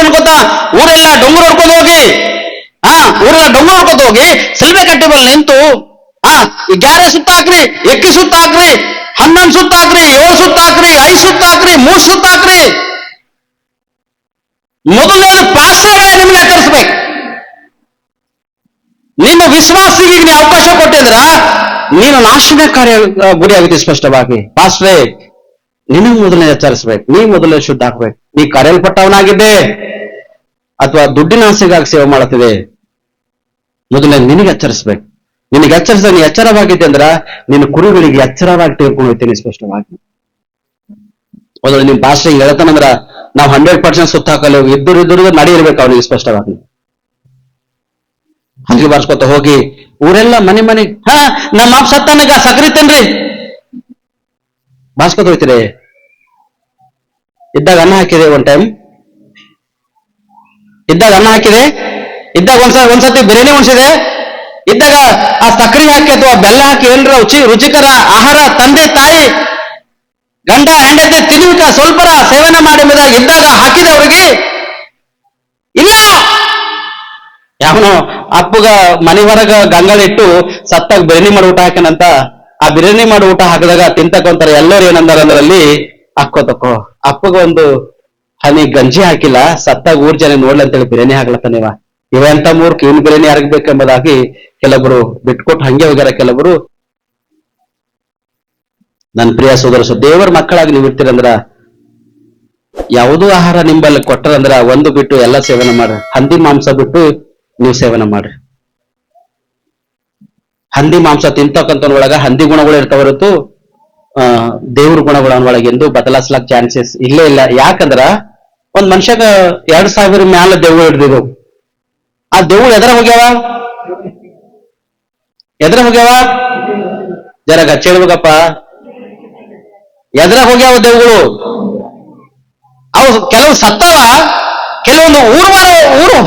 ಅನ್ಕೋತ ಊರೆಲ್ಲ ಡೊಂಗರು ಹೊಡ್ಕೊಂಡು ಹೋಗಿ ಸಿಲ್ವೆ ಕಟ್ಟಿ ಬಲ್ ನಿಂತು 11 ಸುತ್ತ ಹಾಕ್ರಿ, 21 ಸುತ್ತ ಹಾಕ್ರಿ, 11 ಸುತ್ತ ಹಾಕ್ರಿ, 7 ಸುತ್ತ ಹಾಕ್ರಿ, 5 ಸುತ್ತ ಹಾಕ್ರಿ, 3 ಸುತ್ತ ಹಾಕ್ರಿ. ಮೊದಲನೇದು ಪಾಸ್ಟರ್ಗಳೇ ನಿಮ್ಗೆ ಎಚ್ಚರಿಸ್ಬೇಕು. ನಿಮ್ಮ ವಿಶ್ವಾಸಿಗೆ ನೀವು ಅವಕಾಶ ಕೊಟ್ಟಿದ್ರ ನೀನು ನಾಶನ ಕಾರ್ಯ ಗುರಿ ಆಗುತ್ತೆ. ಸ್ಪಷ್ಟವಾಗಿ ಪಾಸ್ಟ್ರೇ ನಿನಗೆ ಮೊದಲನೇ ಎಚ್ಚರಿಸ್ಬೇಕು. ನೀ ಮೊದಲೇ ಶುದ್ಧ ಹಾಕ್ಬೇಕು. ನೀ ಕರೆಯಲ್ಪಟ್ಟವನಾಗಿದ್ದೆ ಅಥವಾ ದುಡ್ಡಿನ ಆಸೆಗಾಗಿ ಸೇವೆ ಮಾಡುತ್ತಿದೆ, ಮೊದಲೇ ನಿನಗೆ ಎಚ್ಚರಿಸ್ಬೇಕು. ನಿನಗೆ ಎಚ್ಚರಿಸಿದ ನೀ ಎಚ್ಚರವಾಗಿದ್ದೆ ಅಂದ್ರ ನಿನ್ನ ಕುರಿಗಳಿಗೆ ಎಚ್ಚರವಾಗಿ ತೆಗೆದುಕೊಂಡು ಹೋಗ್ತೀನಿ ಸ್ಪಷ್ಟವಾಗಿ. ಮೊದಲು ನಿಮ್ ಪಾಸ್ಟರ್ ಹೇಳ್ತಾನಂದ್ರ ನಾವು 100% ಸುತ್ತ ಹಾಕಲ್ಲ, ಇದ್ದುರಿದ್ದು ನಡಿ ಇರ್ಬೇಕು ಅವನಿಗೆ ಸ್ಪಷ್ಟವಾಗಿ. ಹಂಗೆ ಬಾರ್ಸ್ಕೊತ ಹೋಗಿ ಊರೆಲ್ಲ ಮನೆ ನಮ್ಮ ಮಾಪ್ ಸತ್ತಾನಗ ಸಕ್ರಿ ತಿನ್ರಿ ಬಾರ್ಸ್ಕೊತ ಹೋಗ್ತೀರಿ. ಇದ್ದಾಗ ಅನ್ನ ಹಾಕಿದೆ ಒನ್ ಟೈಮ್, ಇದ್ದಾಗ ಅನ್ನ ಹಾಕಿದೆ, ಇದ್ದಾಗ ಒಂದ್ಸತಿ ಬಿರಿಯಾನಿ ಉಣಿಸಿದೆ, ಇದ್ದಾಗ ಆ ಸಕ್ಕರೆ ಹಾಕಿ ಅಥವಾ ಬೆಲ್ಲ ಹಾಕಿ ಏನ್ರ ರುಚಿಕರ ಆಹಾರ ತಂದೆ ತಾಯಿ ಗಂಡ ಹೆಂಡತಿ ತಿನ್ನುವಿಕ ಸ್ವಲ್ಪರ ಸೇವನೆ ಮಾಡಿ ಇದ್ದಾಗ ಹಾಕಿದೆ ಅವ್ರಿಗೆ ಇಲ್ಲ. ಯಾವನೋ ಅಪ್ಪಗ ಮನೆ ಹೊರಗ ಗಂಗಳಿಟ್ಟು ಸತ್ತಾಗ ಬಿರಿಯಾನಿ ಮಾಡಿ ಊಟ ಹಾಕನಂತ. ಆ ಬಿರಿಯಾನಿ ಮಾಡಿ ಊಟ ಹಾಕಿದಾಗ ತಿಂತಕೊಂತಾರೆ ಎಲ್ಲರೂ ಏನಂದಾರ ಅಂದ್ರಲ್ಲಿ ಹಾಕೋತಕೋ ಅಪ್ಪಗ ಒಂದು ಹನಿ ಗಂಜಿ ಹಾಕಿಲ್ಲ, ಸತ್ತಾಗ ಊರ್ ಜನ ನೋಡ್ಲಿ ಅಂತೇಳಿ ಬಿರಿಯಾನಿ ಹಾಕ್ಲತ್ತಾನೇವ. ಇವಂತ ಮೂರ್ಖ ಇವನ್ ಬಿರಿಯಾನಿ ಯಾರಿಗ್ಬೇಕೆಂಬುದಾಗಿ ಕೆಲವರು ಬಿಟ್ಕೊಟ್ಟು ಹಂಗೆ ಹೋಗ್ಯಾರ. ಕೆಲವರು ನನ್ನ ಪ್ರಿಯ ಸೋದರ ದೇವರ ಮಕ್ಕಳಾಗಿ ನೀವು ಇರ್ತೀರಂದ್ರ ಯಾವುದೋ ಆಹಾರ ನಿಂಬಲ್ಲಿ ಕೊಟ್ಟರಂದ್ರ ಒಂದು ಬಿಟ್ಟು ಎಲ್ಲ ಸೇವನೆ ಮಾಡ್ರಿ. ಹಂದಿ ಮಾಂಸ ಬಿಟ್ಟು ನೀವು ಸೇವನೆ ಮಾಡ್ರಿ. ಹಂದಿ ಮಾಂಸ ತಿಂತಕ್ಕಂಥ ಒಳಗ ಹಂದಿ ಗುಣಗಳು ಇರ್ತಾವ ಹೊರತು ದೇವ್ರ ಗುಣಗಳ ಒಳಗೆ ಎಂದು ಬದಲಾಯಿಸ್ಲಾಕ್ ಚಾನ್ಸಸ್ ಇಲ್ಲೇ ಇಲ್ಲ. ಯಾಕಂದ್ರ ಒಂದ್ ಮನುಷ್ಯಗ 2000 ಮ್ಯಾಲ ದೇವ್ಗಳು ಹಿಡ್ದಿರು. ಆ ದೇವ್ಗಳು ಎದರ ಹೋಗ್ಯಾವ ಜರ ಗಚ್ಚ ಹೇಳ್ಬೇಕಪ್ಪ, ಎದ್ರ ಹೋಗ್ಯಾವ ದೇವ್ಗಳು? ಅವು ಕೆಲವು ಸತ್ತವ, ಕೆಲವೊಂದು ಊರು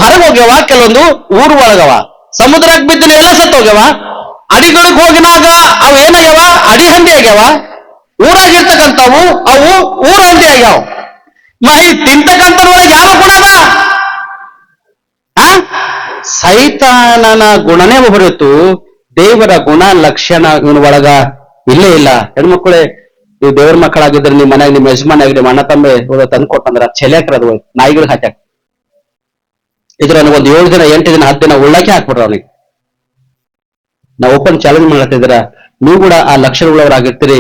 ಹೊರಗೆ ಹೋಗ್ಯಾವ, ಕೆಲವೊಂದು ಊರು ಒಳಗವ. ಸಮುದ್ರಕ್ಕೆ ಬಿದ್ದಿನ ಎಲ್ಲ ಸತ್ತ ಹೋಗ್ಯಾವ. ಅಡಿಗಳಿಗೆ ಹೋಗಿನಾಗ ಅವು ಏನಾಗ್ಯಾವ? ಅಡಿ ಹಂದಿ ಆಗ್ಯಾವ. ಊರಾಗಿರ್ತಕ್ಕಂಥವು ಅವು ಊರ ಹಂದಿ ಆಗ್ಯಾವ. ಈ ತಿಂತಕ್ಕಂಥ ಯಾವ ಗುಣನ ಸೈತಾನನ ಗುಣನೇ ಹೊರತು ದೇವರ ಗುಣ ಲಕ್ಷಣ ಇವನ ಒಳಗ ಇಲ್ಲೇ ಇಲ್ಲ. ಹೆಣ್ಮಕ್ಳೇ, ನೀವು ದೇವ್ರ ಮಕ್ಕಳಾಗಿದ್ರೆ ನಿಮ್ ಮನ್ಯಾಗ ನಿಮ್ ಯಜಮಾನ್ ಆಗಿ ನಿಮ್ಮ ಅಣ್ಣ ತಮ್ಮ ತಂದು ಕೊಟ್ಟಂದ್ರ ಚೆಲೆಕ್ರದು ನಾಯಿಗಳು ಹಾಕ್ಯಾಕ ಇದ್ರ ಒಂದು 7 ದಿನ 8 ದಿನ 10 ದಿನ ಉಳ್ಳಾಕೆ ಹಾಕ್ಬಿಡ್ರ ಅವನಿಗೆ. ನಾವು ಓಪನ್ ಚಾಲೆಂಜ್ ಮಾಡತ್ತಿದ್ರ ನೀವು ಕೂಡ ಆ ಲಕ್ಷಣಗಳವರಾಗಿರ್ತೀರಿ.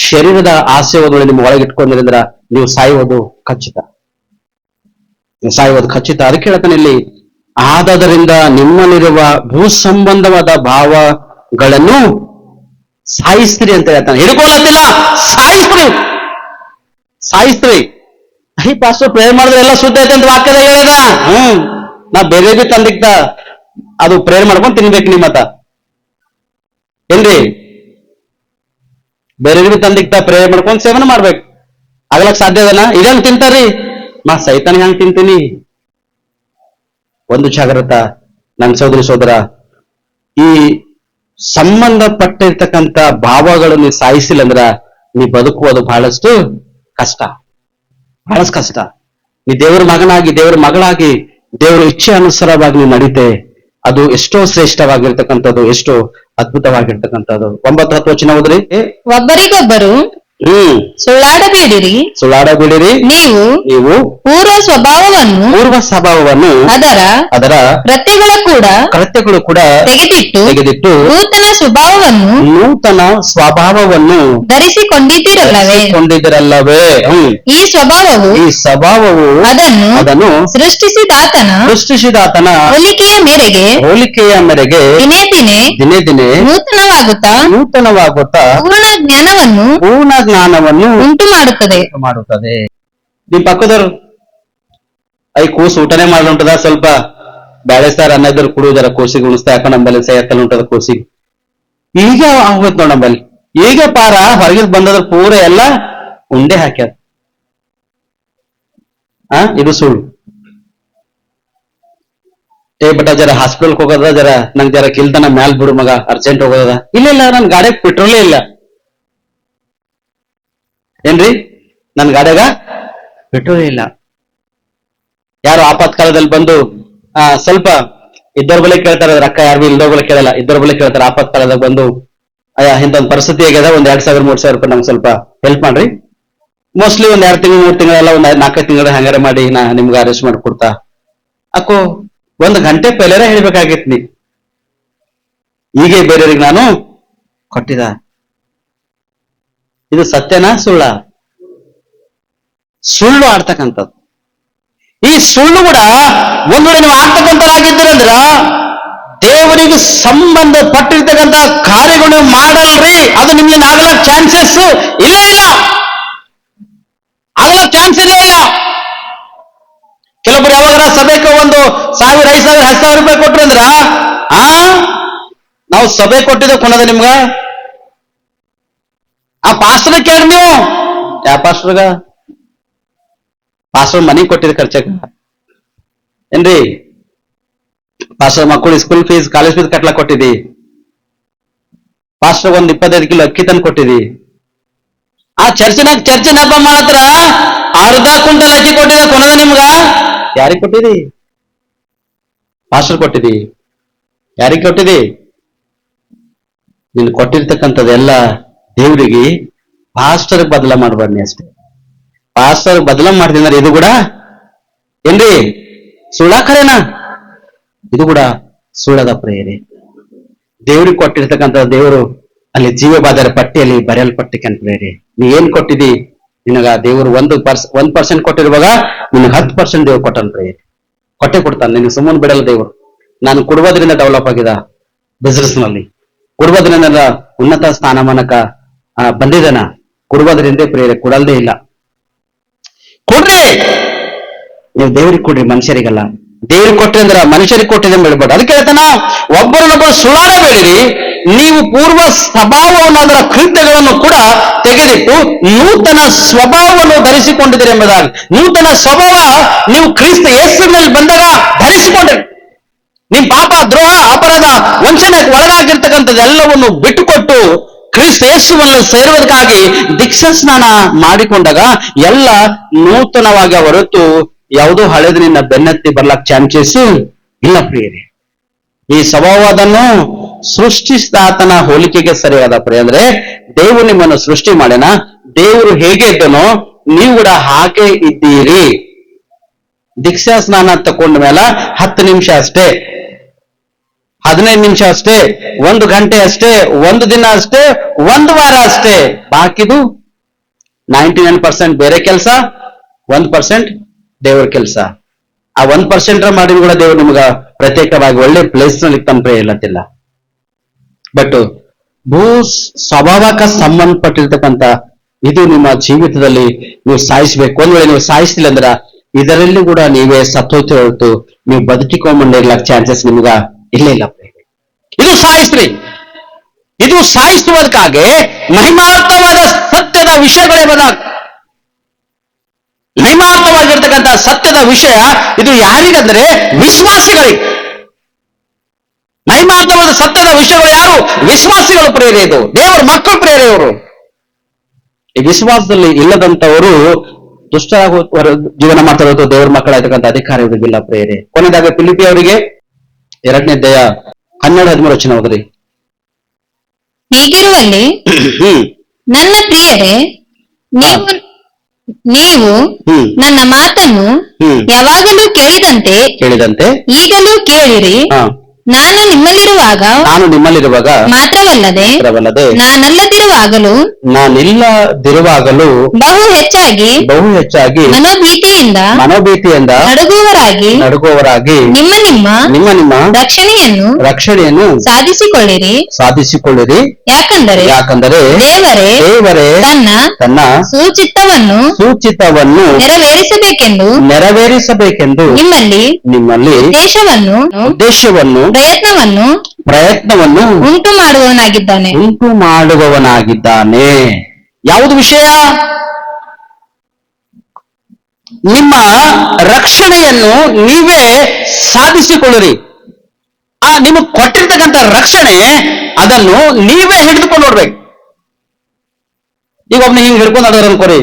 ಶರೀರದ ಆಸೆಗಳನ್ನು ನಿಮ್ಮ ಒಳಗೆ ಇಟ್ಕೊಂಡಿರಂದ್ರ ನೀವು ಸಾಯುವುದು ಖಚಿತ. ಅದಕ್ಕೆ ಹೇಳ್ತಾನೆ ಇಲ್ಲಿ, ಆದದರಿಂದ ನಿಮ್ಮಲ್ಲಿರುವ ಭೂ ಸಂಬಂಧವಾದ ಭಾವಗಳನ್ನು ಸಾಯಿಸ್ತೀರಿ ಅಂತ ಹೇಳ್ತಾನೆ. ಹಿಡ್ಕೊಳ್ಳತ್ತಿಲ್ಲ, ಸಾಯಿಸ್ತೀರಿ. ಪಾಸ್ಟರ್ ಪ್ರೇಯರ್ ಮಾಡಿದ್ರೆ ಎಲ್ಲ ಶುದ್ಧ ಐತೆ ಅಂತ ವಾಕ್ಯದ ಹೇಳ್ಯದ. ನಾ ಬೇರೆ ಬಿ ತಂದಿಕ್ತ ಅದು ಪ್ರೇಯರ್ ಮಾಡ್ಕೊಂಡು ತಿನ್ಬೇಕು ನಿಮ್ಮತ್ತ ಏನ್ರಿ? ಬೇರೆ ಬಿ ತಂದಿಕ್ತ ಪ್ರೇಯರ್ ಮಾಡ್ಕೊಂಡು ಸೇವನೆ ಮಾಡ್ಬೇಕು. ಆಗ್ಲಕ್ ಸಾಧ್ಯ ಅದನ? ಇದಂಗ್ ತಿಂತಾರಿ ನಾ ಸೈತಾನ ಹೆಂಗ್ ತಿಂತೀನಿ? ಒಂದು ಜಾಗ್ರತ ನನ್ನ ಸೋದರ, ಈ ಸಂಬಂಧಪಟ್ಟಿರ್ತಕ್ಕಂಥ ಭಾವಗಳು ನೀವು ಸಾಯಿಸಿಲ್ಲ ಅಂದ್ರ ನೀ ಬದುಕುವುದು ಬಹಳಷ್ಟು ಕಷ್ಟ. ನೀ ದೇವರ ಮಗನಾಗಿ ದೇವರ ಮಗಳಾಗಿ ದೇವರ ಇಚ್ಛೆ ಅನುಸಾರವಾಗಿ ನೀವು ನಡೀತೆ, ಅದು ಎಷ್ಟೋ ಶ್ರೇಷ್ಠವಾಗಿರ್ತಕ್ಕಂಥದ್ದು, ಎಷ್ಟೋ ಅದ್ಭುತವಾಗಿರ್ತಕ್ಕಂಥದ್ದು. 9-10 ವಚನ ಓದ್ರಿ. ಒಬ್ಬರಿಗೊಬ್ಬರು ಸುಳ್ಳಾಡಬೇಡಿರಿ. ನೀವು ಪೂರ್ವ ಸ್ವಭಾವವನ್ನು ಅದರ ಕೃತ್ಯಗಳು ಕೂಡ ತೆಗೆದಿಟ್ಟು ನೂತನ ಸ್ವಭಾವವನ್ನು ಧರಿಸಿಕೊಂಡಿದ್ದೀರಲ್ಲವೇ? ಈ ಸ್ವಭಾವವು ಅದನ್ನು ಸೃಷ್ಟಿಸಿದಾತನ ಹೋಲಿಕೆಯ ಮೇರೆಗೆ ದಿನೇ ದಿನೇ ನೂತನವಾಗುತ್ತಾ ಪೂರ್ಣ ಜ್ಞಾನವನ್ನು ಉಂಟು ಮಾಡುತ್ತದೆ. ನಿಮ್ ಪಕ್ಕದವ್ರು ಕೂಸು ಊಟನೇ ಮಾಡ್ಲುಂಟದ, ಸ್ವಲ್ಪ ಬ್ಯಾಳೆ ಸಾರ್ ಅನ್ನೋದ್ರ ಕುಡುವುದರ ಕೋಸಿಗೆ ಉಣಿಸ್ತಾ ಯಾಕ ನಂಬಲ್ಲಿ ಸೈಕಲ್ ಉಂಟದ ಕೋಸಿಗೆ ಈಗ ಆಗೋಯ್ತು ನೋಡ್ ನಂಬಲ್ಲಿ. ಈಗ ಪಾರ ಹೊರಗಿದ್ ಬಂದದ್ರ ಪೂರ ಎಲ್ಲ ಉಂಡೆ ಹಾಕ್ಯಾರ. ಇದು ಸುಳ್ಳು. ಬಟ್ ಜರ ಹಾಸ್ಪಿಟಲ್ಗೆ ಹೋಗೋದ, ಜರ ನಂಗೆ ಜರ ಕಿಲ್ತನ ಮ್ಯಾಲ್ ಬಿಡು ಮಗ, ಅರ್ಜೆಂಟ್ ಹೋಗೋದ. ಇಲ್ಲ ನನ್ ಗಾಡಿಯಾಗ ಪೆಟ್ರೋಲೇ ಇಲ್ಲ ಏನ್ರಿ? ನನ್ ಗಾಡಿಯಾಗ ಪೆಟ್ರೋಲೇ ಇಲ್ಲ. ಯಾರು ಆಪತ್ಕಾಲದಲ್ಲಿ ಬಂದು ಸ್ವಲ್ಪ ಇದ್ದವ್ರ ಬಳಿ ಕೇಳ್ತಾರೆ, ರೊಕ್ಕ ಯಾರು ಇಲ್ದವ್ರ ಬಳಿ ಕೇಳಲ್ಲ, ಇದ್ದವ್ರ ಬಳಿ ಕೇಳ್ತಾರೆ. ಆಪತ್ಕಾಲದಾಗ ಬಂದು ಇಂಥೊಂದು ಪರಿಸ್ಥಿತಿ ಆಗ್ಯದ, ಒಂದ್ 2,000-3,000 ರೂಪಾಯಿ ನಮ್ಗೆ ಸ್ವಲ್ಪ ಹೆಲ್ಪ್ ಮಾಡ್ರಿ. ಮೋಸ್ಟ್ಲಿ ಒಂದ್ 2 ತಿಂಗಳು 3 ತಿಂಗಳೆಲ್ಲ ಒಂದ್ 4 ತಿಂಗಳ ಹಂಗಾರೆ ಮಾಡಿ ನಾ ನಿಮ್ಗೆ ಅರೆಸ್ಟ್ ಮಾಡಿ ಕೊಡ್ತಾ ಅಕ್ಕೋ 1 ಗಂಟೆ ಪೆಲೆರ ಹೇಳ್ಬೇಕಾಗಿತ್ತು ನೀ. ಹೀಗೆ ಬೇರೆಯವ್ರಿಗೆ ನಾನು ಕೊಟ್ಟಿದ. ಇದು ಸತ್ಯನಾ ಸುಳ್ಳು ಆಡ್ತಕ್ಕಂಥದ್ದು. ಈ ಸುಳ್ಳು ಕೂಡ ಒಂದ್ ವೇಳೆ ನೀವು ಆಗ್ತಕ್ಕಂಥದ್ದಾಗಿದ್ದೀರಂದ್ರ ದೇವರಿಗೆ ಸಂಬಂಧಪಟ್ಟಿರ್ತಕ್ಕಂಥ ಕಾರ್ಯಗಳು ಮಾಡಲ್ರಿ, ಅದು ನಿಮ್ಗೆ ಆಗಲ್ಲ ಚಾನ್ಸಸ್ ಇಲ್ಲ ಆಗಲ್ಲ ಚಾನ್ಸ್ ಇಲ್ಲ. ಕೆಲವೊಬ್ರು ಯಾವಾಗ ಸಭೆಗೆ ಒಂದು 1000, 5000, 10,000 ರೂಪಾಯಿ ಕೊಟ್ರಿ ಅಂದ್ರ ನಾವು ಸಭೆ ಕೊಟ್ಟಿದ್ದೆ ಕೊನದ ನಿಮ್ಗ. ಆ ಪಾಸ್ಟರ್ ಕೇಳಿ ನೀವು, ಯಾವ ಪಾಸ್ಟರ್ಗ? ಪಾಸ್ಟರ್ ಮನೆಗೆ ಕೊಟ್ಟಿದ್ದ ಖರ್ಚಾಗ ಏನ್ರಿ? ಪಾಸ್ಟರ್ ಮಕ್ಕಳು ಸ್ಕೂಲ್ ಫೀಸ್, ಕಾಲೇಜ್ ಫೀಸ್ ಕಟ್ಲಕ್ ಕೊಟ್ಟಿದಿ. ಪಾಸ್ಟರ್ ಒಂದ್ 25 ಕಿಲೋ ಅಕ್ಕಿ ತಂದು ಕೊಟ್ಟಿದಿ. ಆ ಚರ್ಚಿನ ಹಬ್ಬ ಮಾತ್ರ ಅರ್ಧ ಕ್ವಿಂಟಲ್ ಅಕ್ಕಿ ಕೊಟ್ಟಿದೆ ಕೊನದ ನಿಮ್ಗ. ಯಾರಿಗೆ ಕೊಟ್ಟಿದಿ? ಪಾಸ್ಟರ್ ಕೊಟ್ಟಿದಿ. ಯಾರಿಗೆ ಕೊಟ್ಟಿದಿ? ನೀನು ಕೊಟ್ಟಿರ್ತಕ್ಕಂಥದ್ದೆಲ್ಲ ದೇವರಿಗೆ. ಪಾಸ್ಟರ್ ಬದಲ ಮಾಡಬಾರ್ನಿ ಅಷ್ಟೇ. ಪಾಸ್ಟರ್ ಬದಲ ಮಾಡ್ತಿದ್ರೆ ಇದು ಕೂಡ ಏನ್ರಿ ಸುಳ್ಳಾಖರೇನಾ? ಇದು ಕೂಡ ಸುಳ್ಳದ ಪ್ರೇಯರಿ. ದೇವ್ರಿಗೆ ಕೊಟ್ಟಿರ್ತಕ್ಕಂಥ ದೇವರು ಅಲ್ಲಿ ಜೀವಬಾಧರ ಪಟ್ಟಿಯಲ್ಲಿ ಬರೆಯಲ್ಪಟ್ಟಿಕಂತ ಪ್ರೇಯರಿ. ನೀ ಏನ್ ಕೊಟ್ಟಿದಿ? ನಿನಗ ದೇವರು 1% ಕೊಟ್ಟಿರುವಾಗ ನಿನಗೆ 10% ದೇವ್ರು ಕೊಟ್ಟನ್ ಪ್ರೇಯರಿ. ಕೊಟ್ಟೆ ಕೊಡ್ತಾನೆ ನಿನಗೆ, ಸುಮ್ಮನೆ ಬಿಡಲ್ಲ ದೇವರು. ನಾನು ಕೊಡುವುದರಿಂದ ಡೆವಲಪ್ ಆಗಿದ ಬಿಸ್ನೆಸ್ ನಲ್ಲಿ, ಕೊಡುವುದರಿಂದ ಉನ್ನತ ಸ್ಥಾನಮಾನಕ ಬಂದಿದ್ದಾನ, ಕೊಡುವುದರಿಂದ ಪ್ರೇಯರಿ. ಕೊಡಲ್ದೇ ಇಲ್ಲ. ಕೊಡ್ರಿ, ನೀವು ದೇವ್ರಿಗೆ ಕೊಡ್ರಿ, ಮನುಷ್ಯರಿಗಲ್ಲ. ದೇವ್ರಿಗೆ ಕೊಟ್ರಿ ಅಂದ್ರ ಮನುಷ್ಯರಿಗೆ ಕೊಟ್ಟಿದೆ ಬೆಳ್ಬೇಡ. ಅದಕ್ಕೆ ಹೇಳ್ತಾನ, ಒಬ್ಬರನ್ನೊಬ್ಬರು ಸುಳ್ಳಾಡಬೇಡಿರಿ, ನೀವು ಪೂರ್ವ ಸ್ವಭಾವವನ್ನು ಅದರ ಕೃತ್ಯಗಳನ್ನು ಕೂಡ ತೆಗೆದಿಟ್ಟು ನೂತನ ಸ್ವಭಾವವನ್ನು ಧರಿಸಿಕೊಂಡಿದ್ದೀರಿ ಎಂಬುದಾಗಿ. ನೂತನ ಸ್ವಭಾವ ನೀವು ಕ್ರಿಸ್ತ ಯೇಸುವಿನಲ್ಲಿ ಬಂದಾಗ ಧರಿಸಿಕೊಂಡ್ರಿ. ನಿಮ್ ಪಾಪ, ದ್ರೋಹ, ಅಪರಾಧ, ವಂಚನೆಗೆ ಒಳಗಾಗಿರ್ತಕ್ಕಂಥದ್ದೆಲ್ಲವನ್ನು ಬಿಟ್ಟುಕೊಟ್ಟು ಕ್ರಿಸ್ತ ಯೇಸುವನ್ನು ಸೇರುವುದಕ್ಕಾಗಿ ದೀಕ್ಷಾ ಸ್ನಾನ ಮಾಡಿಕೊಂಡಾಗ ಎಲ್ಲ ನೂತನವಾಗಿ ಹೊರತು ಯಾವುದೋ ಹಳೆದು ನಿನ್ನ ಬೆನ್ನತ್ತಿ ಬರ್ಲಕ್ ಚಾನ್ಸಸ್ ಇಲ್ಲ ಪ್ರಿಯರೇ. ಈ ಸ್ವಭಾವ ಅದನ್ನು ಸೃಷ್ಟಿಸಿದ ಆತನ ಹೋಲಿಕೆಗೆ ಸರಿಯಾದ ಪ್ರಿಯ. ಅಂದ್ರೆ ದೇವರು ನಿಮ್ಮನ್ನು ಸೃಷ್ಟಿ ಮಾಡ್ಯಾನ. ದೇವರು ಹೇಗೆ ಇದ್ದನೋ ನೀವು ಕೂಡ ಹಾಗೆ ಇದ್ದೀರಿ. ದೀಕ್ಷಾ ಸ್ನಾನ ತಕೊಂಡ ಮೇಲೆ 10 ನಿಮಿಷ ಅಷ್ಟೇ, 15 ನಿಮಿಷ ಅಷ್ಟೇ, 1 ಗಂಟೆ ಅಷ್ಟೇ, 1 ದಿನ ಅಷ್ಟೇ, 1 ವಾರ ಅಷ್ಟೇ. ಬಾಕಿದು 99% ಬೇರೆ ಕೆಲಸ, 1% ದೇವರ ಕೆಲಸ. ಆ 1% ಮಾಡಿದ್ರು ಕೂಡ ದೇವರು ನಿಮ್ಗ ಪ್ರತ್ಯೇಕವಾಗಿ ಒಳ್ಳೆ ಪ್ಲೇಸ್ ನಲ್ಲಿ ತಂಪ್ರೆ ಇಲ್ಲತ್ತಿಲ್ಲ. ಬಟ್ ಭೂ ಸ್ವಭಾವಕ್ಕೆ ಸಂಬಂಧಪಟ್ಟಿರ್ತಕ್ಕಂಥ ಇದು ನಿಮ್ಮ ಜೀವಿತದಲ್ಲಿ ನೀವು ಸಾಯಿಸ್ಬೇಕು. ಒಂದ್ ವೇಳೆ ನೀವು ಸಾಯಿಸ್ತಿಲ್ಲ ಅಂದ್ರ ಇದರಲ್ಲಿ ಕೂಡ ನೀವೇ ಸತ್ತೋಯ್ತು ಹೊರತು ನೀವು ಬದುಕಿಕೊಂಡ್ಬಂದಿರ್ಲಕ್ ಚಾನ್ಸಸ್ ನಿಮ್ಗ ಇಲ್ಲ. ಇದು ಸಾಯಿಸ್ರಿ. ಇದು ಸಾಯಿಸುವುದಕ್ಕಾಗಿ ಮಹಿಮಾರ್ಥವಾದ ಸತ್ಯದ ವಿಷಯಗಳೆಂಬುದಾಗಿ, ಮಹಿಮಾರ್ಥವಾಗಿರ್ತಕ್ಕಂಥ ಸತ್ಯದ ವಿಷಯ ಇದು ಯಾರಿಗಂದ್ರೆ ವಿಶ್ವಾಸಿಗಳಿಗೆ. ಮಹಿಮಾರ್ಥವಾದ ಸತ್ಯದ ವಿಷಯಗಳು ಯಾರು? ವಿಶ್ವಾಸಿಗಳು ಪ್ರೇರೆ. ಇದು ದೇವರ ಮಕ್ಕಳು ಪ್ರೇರೆ. ಅವರು ಈ ವಿಶ್ವಾಸದಲ್ಲಿ ಇಲ್ಲದಂತವರು ದುಷ್ಟರಾಗಿ ಜೀವನ ಮಾಡ್ತಿರೋದು ದೇವರ ಮಕ್ಕಳಾಗಿರ್ತಕ್ಕಂಥ ಅಧಿಕಾರ ಇವರಿಗಿಲ್ಲ ಪ್ರೇರೆ. ಕೊನೆಯದಾಗ ಫಿಲಿಪಿ ಅವರಿಗೆ 2ನೇ ಅಧ್ಯಾಯ 12-13 ವಚನ ಓದ್ರಿ. ಹೀಗಿರುವಲ್ಲಿ ನನ್ನ ಪ್ರಿಯರೇ, ನೀವು ನನ್ನ ಮಾತನ್ನು ಯಾವಾಗಲೂ ಕೇಳಿದಂತೆ ಈಗಲೂ ಕೇಳಿರಿ. ನಾನು ನಿಮ್ಮಲ್ಲಿರುವಾಗ ಮಾತ್ರವಲ್ಲದೆ ನಾನಲ್ಲದಿರುವಾಗಲೂ ಬಹು ಹೆಚ್ಚಾಗಿ ಮನೋಭೀತಿಯಿಂದ ನಡುಗುವವರಾಗಿ ನಿಮ್ಮ ರಕ್ಷಣೆಯನ್ನು ಸಾಧಿಸಿಕೊಳ್ಳಿರಿ. ಯಾಕಂದರೆ ದೇವರೇ ತನ್ನ ಸೂಚಿತವನ್ನು ನೆರವೇರಿಸಬೇಕೆಂದು ನಿಮ್ಮಲ್ಲಿ ಉದ್ದೇಶವನ್ನು ಪ್ರಯತ್ನವನ್ನು ಉಂಟು ಮಾಡುವವನಾಗಿದ್ದಾನೆ. ಯಾವುದು ವಿಷಯ? ನಿಮ್ಮ ರಕ್ಷಣೆಯನ್ನು ನೀವೇ ಸಾಧಿಸಿಕೊಳ್ಳಿರಿ. ನಿಮಗೆ ಕೊಟ್ಟಿರ್ತಕ್ಕಂಥ ರಕ್ಷಣೆ ಅದನ್ನು ನೀವೇ ಹಿಡಿದುಕೊಂಡು ನೋಡ್ಬೇಕು. ಈಗ ಒಬ್ಬನ ಹಿಂಗ್ ಹಿಡ್ಕೊಂಡು ನಡೆದಾರ ಅನ್ಕೋರಿ,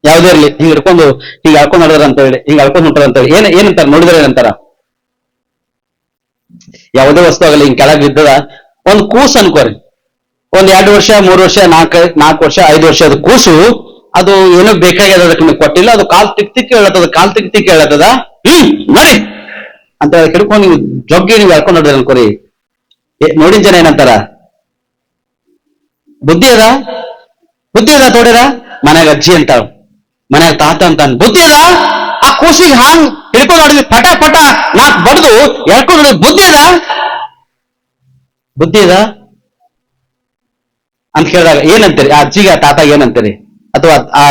ಯಾವುದೇ ಇರಲಿ, ಹಿಂಗ್ ಹಿಡ್ಕೊಂಡು ಹಿಂಗ್ ಹೇಳ್ಕೊಂಡು ನಡೆದಾರ ಅಂತ ಹೇಳಿ, ಹಿಂಗ್ ಹೇಳ್ಕೊಂಡು ಹೊಂಟಾರ ಅಂತ ಹೇಳಿ ಏನಂತಾರ ನೋಡಿದ್ರೆ ಏನಂತಾರ? ಯಾವುದೇ ವಸ್ತು ಆಗಲಿ ಹಿಂಗ್ ಕೆಳಗೆ ಬಿದ್ದದ ಒಂದು ಕೂಸು ಅನ್ಕೋರಿ, 1 2 ವರ್ಷ 3 ವರ್ಷ 4 ವರ್ಷ 5 ವರ್ಷ ಅದು ಕೂಸು, ಅದು ಏನೋ ಬೇಕಾಗ್ಯದ, ಅದಕ್ಕೆ ನಿಮಗೆ ಕೊಟ್ಟಿಲ್ಲ, ಅದು ಕಾಲ್ ತಿಕ್ ಹೇಳತ್ತದ ನೋಡಿ ಅಂತ ಹಿಡ್ಕೊಂಡು ನೀವು ಜೊಗ್ಗಿ ನೀವು ಹೇಳ್ಕೊಂಡು ನೋಡಿದ್ರೆ ಅನ್ಕೋರಿ, ನೋಡಿನ ಜನ ಏನಂತಾರ? ಬುದ್ಧಿ ಅದ ತೋಡಿರ ಮನ್ಯಾಗ ಅಜ್ಜಿ ಅಂತಾಳ, ಮನ್ಯಾಗ ತಾತ ಅಂತಾನ, ಬುದ್ಧಿ ಅದ. ಆ ಕೂಸಿಗೆ ಹಾಂಗ್ ಹಿಡ್ಕೊಂಡು ನೋಡಿದ್ವಿ, ಪಟ 4 ಬಡ್ದು ಹೇಳ್ಕೊಂಡು ನೋಡಿದ್ವಿ, ಬುದ್ಧಿ ಅದ. ಬುದ್ಧಿ ಇದ ಅಂತ ಕೇಳಿದಾಗ ಏನಂತೀರಿ? ಆ ಅಜ್ಜಿಗೆ, ಆ ತಾತಾಗ ಏನಂತೀರಿ? ಅಥವಾ ಆ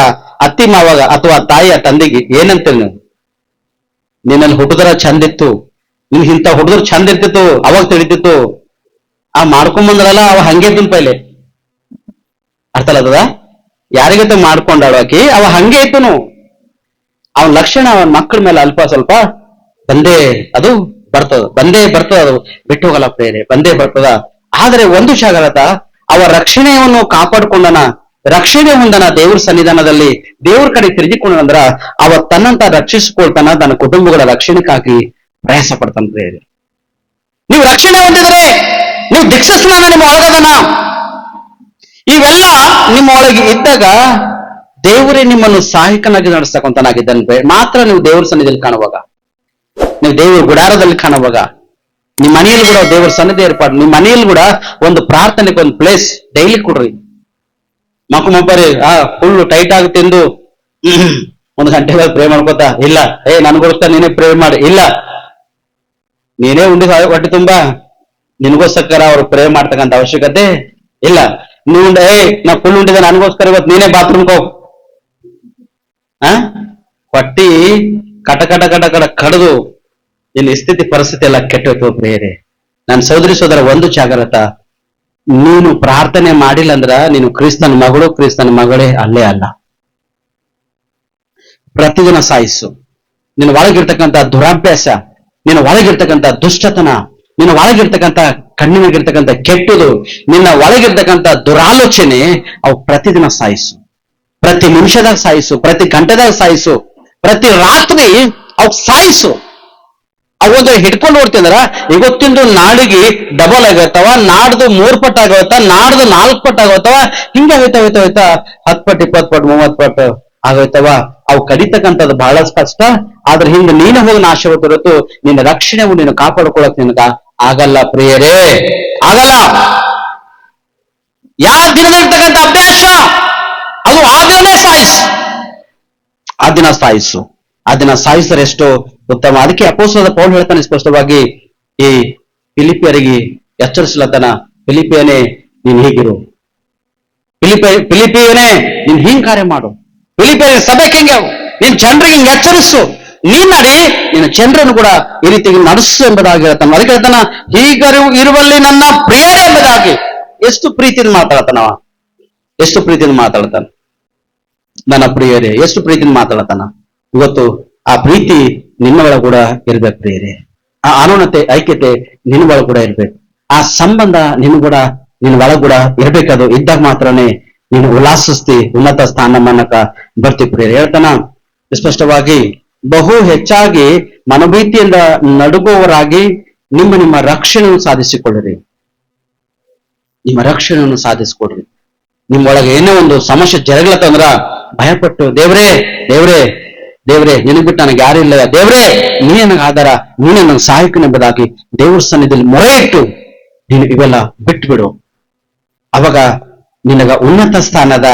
ಅತ್ತಿ ಮಾವಾಗ ಅಥವಾ ತಾಯಿಯ ತಂದೆಗೆ ಏನಂತೀರಿ ನೀವು? ನಿನ್ನಲ್ಲಿ ಹುಡುಗರ ಚಂದ ಇತ್ತು, ನಿನ್ ಇಂಥ ಹುಡುಗರು ಚಂದ ಇರ್ತಿತ್ತು, ಅವಾಗ ತಿಳಿತಿತ್ತು. ಆ ಮಾಡ್ಕೊಂಬಂದ್ರಲ್ಲ ಅವ ಹಂಗೆ ಇದ್ದು ಪೈಲೆ. ಅರ್ಥ ಅಲ್ಲದ? ಯಾರಿಗತ್ತ ಮಾಡ್ಕೊಂಡಾಳಾಕಿ ಅವ ಹಂಗೆ ಇತ್ತನು. ಅವನ ಲಕ್ಷಣ ಅವನ ಮಕ್ಕಳ ಮೇಲೆ ಅಲ್ಪ ಸ್ವಲ್ಪ ಬಂದೇ ಅದು ಬರ್ತದ, ಬಂದೇ ಬರ್ತದ, ಅದು ಬಿಟ್ಟು ಹೋಗಲ್ಲ ಪ್ರೇರೆ, ಬಂದೇ ಬರ್ತದ. ಆದರೆ ಒಂದು ಜಾಗರತ, ಅವ ರಕ್ಷಣೆಯನ್ನು ಕಾಪಾಡ್ಕೊಂಡನ, ರಕ್ಷಣೆ ಹೊಂದನ ದೇವ್ರ ಸನ್ನಿಧಾನದಲ್ಲಿ, ದೇವ್ರ ಕಡೆ ತಿರುಗಿಕೊಂಡಂದ್ರ ಅವ ತನ್ನಂತ ರಕ್ಷಿಸಿಕೊಳ್ತಾನ, ತನ್ನ ಕುಟುಂಬಗಳ ರಕ್ಷಣೆಗಾಗಿ ಪ್ರಯಾಸ ಪಡ್ತಾನ ಪ್ರೇರೆ. ನೀವು ರಕ್ಷಣೆ ಹೊಂದಿದ್ರೆ, ನೀವು ದೀಕ್ಷಾಸ್ನಾನ ನಿಮ್ಮ ಒಳಗದನ, ಇವೆಲ್ಲ ನಿಮ್ಮ ಒಳಗೆ ಇದ್ದಾಗ ದೇವರೇ ನಿಮ್ಮನ್ನು ಸಹಾಯಕನಾಗಿ ನಡೆಸ್ತಕ್ಕಂತನಾಗಿದ್ದಾನೆ ಮಾತ್ರ ನೀವು ದೇವ್ರ ಸನ್ನಿಧಿಯಲ್ಲಿ ಕಾಣುವಾಗ, ನೀವು ದೇವ್ರ ಗುಡಾರದಲ್ಲಿ ಕಾಣುವಾಗ, ನಿಮ್ಮ ಮನೆಯಲ್ಲಿ ಕೂಡ ದೇವ್ರ ಸನ್ನಿಧಿ ಏರ್ಪಾಡು, ನಿಮ್ಮ ಮನೆಯಲ್ಲಿ ಕೂಡ ಒಂದು ಪ್ರಾರ್ಥನೆಗೆ ಒಂದು ಪ್ಲೇಸ್ ಡೈಲಿ ಕೊಡ್ರಿ. ಮಕ್ಕಳು ಫುಲ್ ಟೈಟ್ ಆಗಿ ತಿಂದು 1 ಗಂಟೆ ಪ್ರೇ ಮಾಡ್ಕೋತಾ ಇಲ್ಲ, ನನಗೋಸ್ಕರ ನೀನೇ ಪ್ರೇ ಮಾಡಿ, ಇಲ್ಲ ನೀನೇ ಉಂಡಿ ಹೊಟ್ಟೆ ತುಂಬಾ ನಿನಗೋಸ್ಕರ ಅವ್ರು ಪ್ರೇ ಮಾಡ್ತಕ್ಕಂಥ ಅವಶ್ಯಕತೆ ಇಲ್ಲ. ನೀವು ನಾ ಫುಲ್ ಉಂಡಿದೆ, ನನಗೋಸ್ಕರ ಇವತ್ತು ನೀನೇ ಬಾತ್ರೂಮ್ಗೆ ಹೋಗ್. ಹೊಟ್ಟಿ ಕಟ ಕಟ ಕಟ ಕಟ ಕಡ್ದು ನಿನ್ನ ಸ್ಥಿತಿ ಪರಿಸ್ಥಿತಿ ಎಲ್ಲ ಕೆಟ್ಟೋಯ್ತು ಪ್ರೇರೆ. ನನ್ನ ಸೋದರಿ ಸೋದರ, ಒಂದು ಜಾಗರತ, ನೀನು ಪ್ರಾರ್ಥನೆ ಮಾಡಿಲ್ಲ ಅಂದ್ರ ನೀನು ಕ್ರಿಸ್ತನ ಮಗಳು, ಕ್ರಿಸ್ತನ ಮಗಳೇ ಅಲ್ಲೇ ಅಲ್ಲ. ಪ್ರತಿದಿನ ಸಾಯಿಸು. ನಿನ್ನ ಒಳಗಿರ್ತಕ್ಕಂಥ ದುರಾಭ್ಯಾಸ, ನಿನ್ನ ಒಳಗಿರ್ತಕ್ಕಂಥ ದುಷ್ಟತನ, ನಿನ್ನ ಒಳಗಿರ್ತಕ್ಕಂಥ ಕಣ್ಣಿನಾಗಿರ್ತಕ್ಕಂಥ ಕೆಟ್ಟದು, ನಿನ್ನ ಒಳಗಿರ್ತಕ್ಕಂಥ ದುರಾಲೋಚನೆ, ಅವು ಪ್ರತಿದಿನ ಸಾಯಿಸು. ಪ್ರತಿ ನಿಮಿಷದಾಗ ಸಾಯಿಸು, ಪ್ರತಿ ಗಂಟೆದಾಗ ಸಾಯಿಸು, ಪ್ರತಿ ರಾತ್ರಿ ಅವ್ ಸಾಯಿಸು. ಅವೊಂದು ಹಿಡ್ಕೊಂಡು ನೋಡ್ತಿದ್ರ ಇವತ್ತಿಂದು ನಾಡಿಗೆ ಡಬಲ್ ಆಗತ್ತವ, ನಾಡ್ದು 3 ಪಟ್ಟು ಆಗವತ್ತ, ನಾಡ್ದು 4 ಪಟ್ಟು ಆಗವತ್ತವ, ಹಿಂಗೆ ಹೋಯ್ತಾ 10 ಪಟ್ಟು 20 ಪಟ್ಟು 30 ಪಟ್ಟು ಆಗೋಯ್ತವ. ಅವು ಕಡಿತಕ್ಕಂಥದ್ದು ಬಹಳ ಕಷ್ಟ. ಆದ್ರೆ ಹಿಂದೆ ನೀನು ಹೋಗಿ ನಾಶ ಹೊರತು ನಿನ್ನ ರಕ್ಷಣೆವು ನೀನು ಕಾಪಾಡ್ಕೊಳಕ್ ನಿನಗ ಆಗಲ್ಲ ಪ್ರಿಯರೇ, ಆಗಲ್ಲ. ಯಾವ ದಿನದಲ್ಲಿರ್ತಕ್ಕಂಥ ಅಭ್ಯಾಸ ಅದು ಆ ದಿನನೇ ಸಾಯಿಸು, ಆ ದಿನ ಸಾಯಿಸು, ಆ ದಿನ ಸಾಯಿಸರೆ ಎಷ್ಟೋ ಉತ್ತಮ. ಅದಕ್ಕೆ ಅಪೊಸ್ತಲನಾದ ಪೌಲ್ ಹೇಳ್ತಾನೆ ಸ್ಪಷ್ಟವಾಗಿ, ಈ ಫಿಲಿಪಿಯರಿಗೆ ಎಚ್ಚರಿಸ್ಲತನ, ಫಿಲಿಪಿಯನೇ ನೀನ್ ಹೀಗಿರು, ಫಿಲಿಪಿಯನೇ ನೀನ್ ಹಿಂಗ್ ಕಾರ್ಯ ಮಾಡು, ಫಿಲಿಪಿಯ ಸಭೆಗೆ ಹಿಂಗೆ ನೀನ್ ಜನರಿಗೆ ಹಿಂಗೆ ಎಚ್ಚರಿಸು, ನೀನ್ ನಡಿ, ನಿನ್ನ ಜನರನ್ನು ಕೂಡ ಈ ರೀತಿ ನಡೆಸು ಎಂಬುದಾಗಿ ಹೇಳ್ತಾನ. ಅದಕ್ಕೆ ಹೇಳ್ತಾನ, ಹೀಗರು ಇರುವಲ್ಲಿ ನನ್ನ ಪ್ರಿಯರೇ ಎಂಬುದಾಗಿ. ಎಷ್ಟು ಪ್ರೀತಿಯಿಂದ ಮಾತಾಡ್ತಾನವ, ಎಷ್ಟು ಪ್ರೀತಿಯಿಂದ ಮಾತಾಡ್ತಾನ, ನನ್ನ ಪ್ರಿಯರೇ, ಎಷ್ಟು ಪ್ರೀತಿಯಿಂದ ಮಾತಾಡ್ತಾನ. ಇವತ್ತು ಆ ಪ್ರೀತಿ ನಿನ್ನ ಒಳಗೆ ಕೂಡ ಇರ್ಬೇಕು ಪ್ರಿಯರೇ, ಆ ಅನುಣತೆ ಐಕ್ಯತೆ ನಿನ್ನ ಒಳಗೆ ಕೂಡ ಇರ್ಬೇಕು, ಆ ಸಂಬಂಧ ನಿನ್ನ ಕೂಡ ನಿನ್ನ ಒಳಗೆ ಕೂಡ ಇರ್ಬೇಕದು. ಇದ್ದಾಗ ಮಾತ್ರನೇ ನೀನು ಉಲ್ಲಾಸಿಸ್ತಿ, ಉನ್ನತ ಸ್ಥಾನಮಾನಕ ಬರ್ತಿ ಪ್ರಿಯರೇ. ಹೇಳ್ತಾನ ಸ್ಪಷ್ಟವಾಗಿ, ಬಹು ಹೆಚ್ಚಾಗಿ ಮನೋಭೀತಿಯಿಂದ ನಡುಗುವವರಾಗಿ ನಿಮ್ಮ ರಕ್ಷಣೆಯನ್ನು ಸಾಧಿಸಿಕೊಳ್ಳಿರಿ, ನಿಮ್ಮ ರಕ್ಷಣೆಯನ್ನು ಸಾಧಿಸಿಕೊಡ್ರಿ. ನಿಮ್ಮೊಳಗೆ ಏನೋ ಒಂದು ಸಮಸ್ಯೆ ಜರಗ್ಲತ್ತಂದ್ರ ಭಯಪಟ್ಟು ದೇವ್ರೇ ದೇವ್ರೇ ದೇವ್ರೇ ನಿನಗ್ ಬಿಟ್ಟು ನನಗೆ ಯಾರು ಇಲ್ಲ, ದೇವ್ರೇ ನೀನೇ ನನಗೆ ಆಧಾರ, ನೀನೇ ನನಗೆ ಸಹಾಯಕನೆಂಬುದಾಗಿ ದೇವ್ರ ಸನ್ನಿಧಿಯಲ್ಲಿ ಮೊರೆ ಇಟ್ಟು ನೀನು ಇವೆಲ್ಲ ಬಿಟ್ಟು. ಅವಾಗ ನಿನಗ ಉನ್ನತ ಸ್ಥಾನದ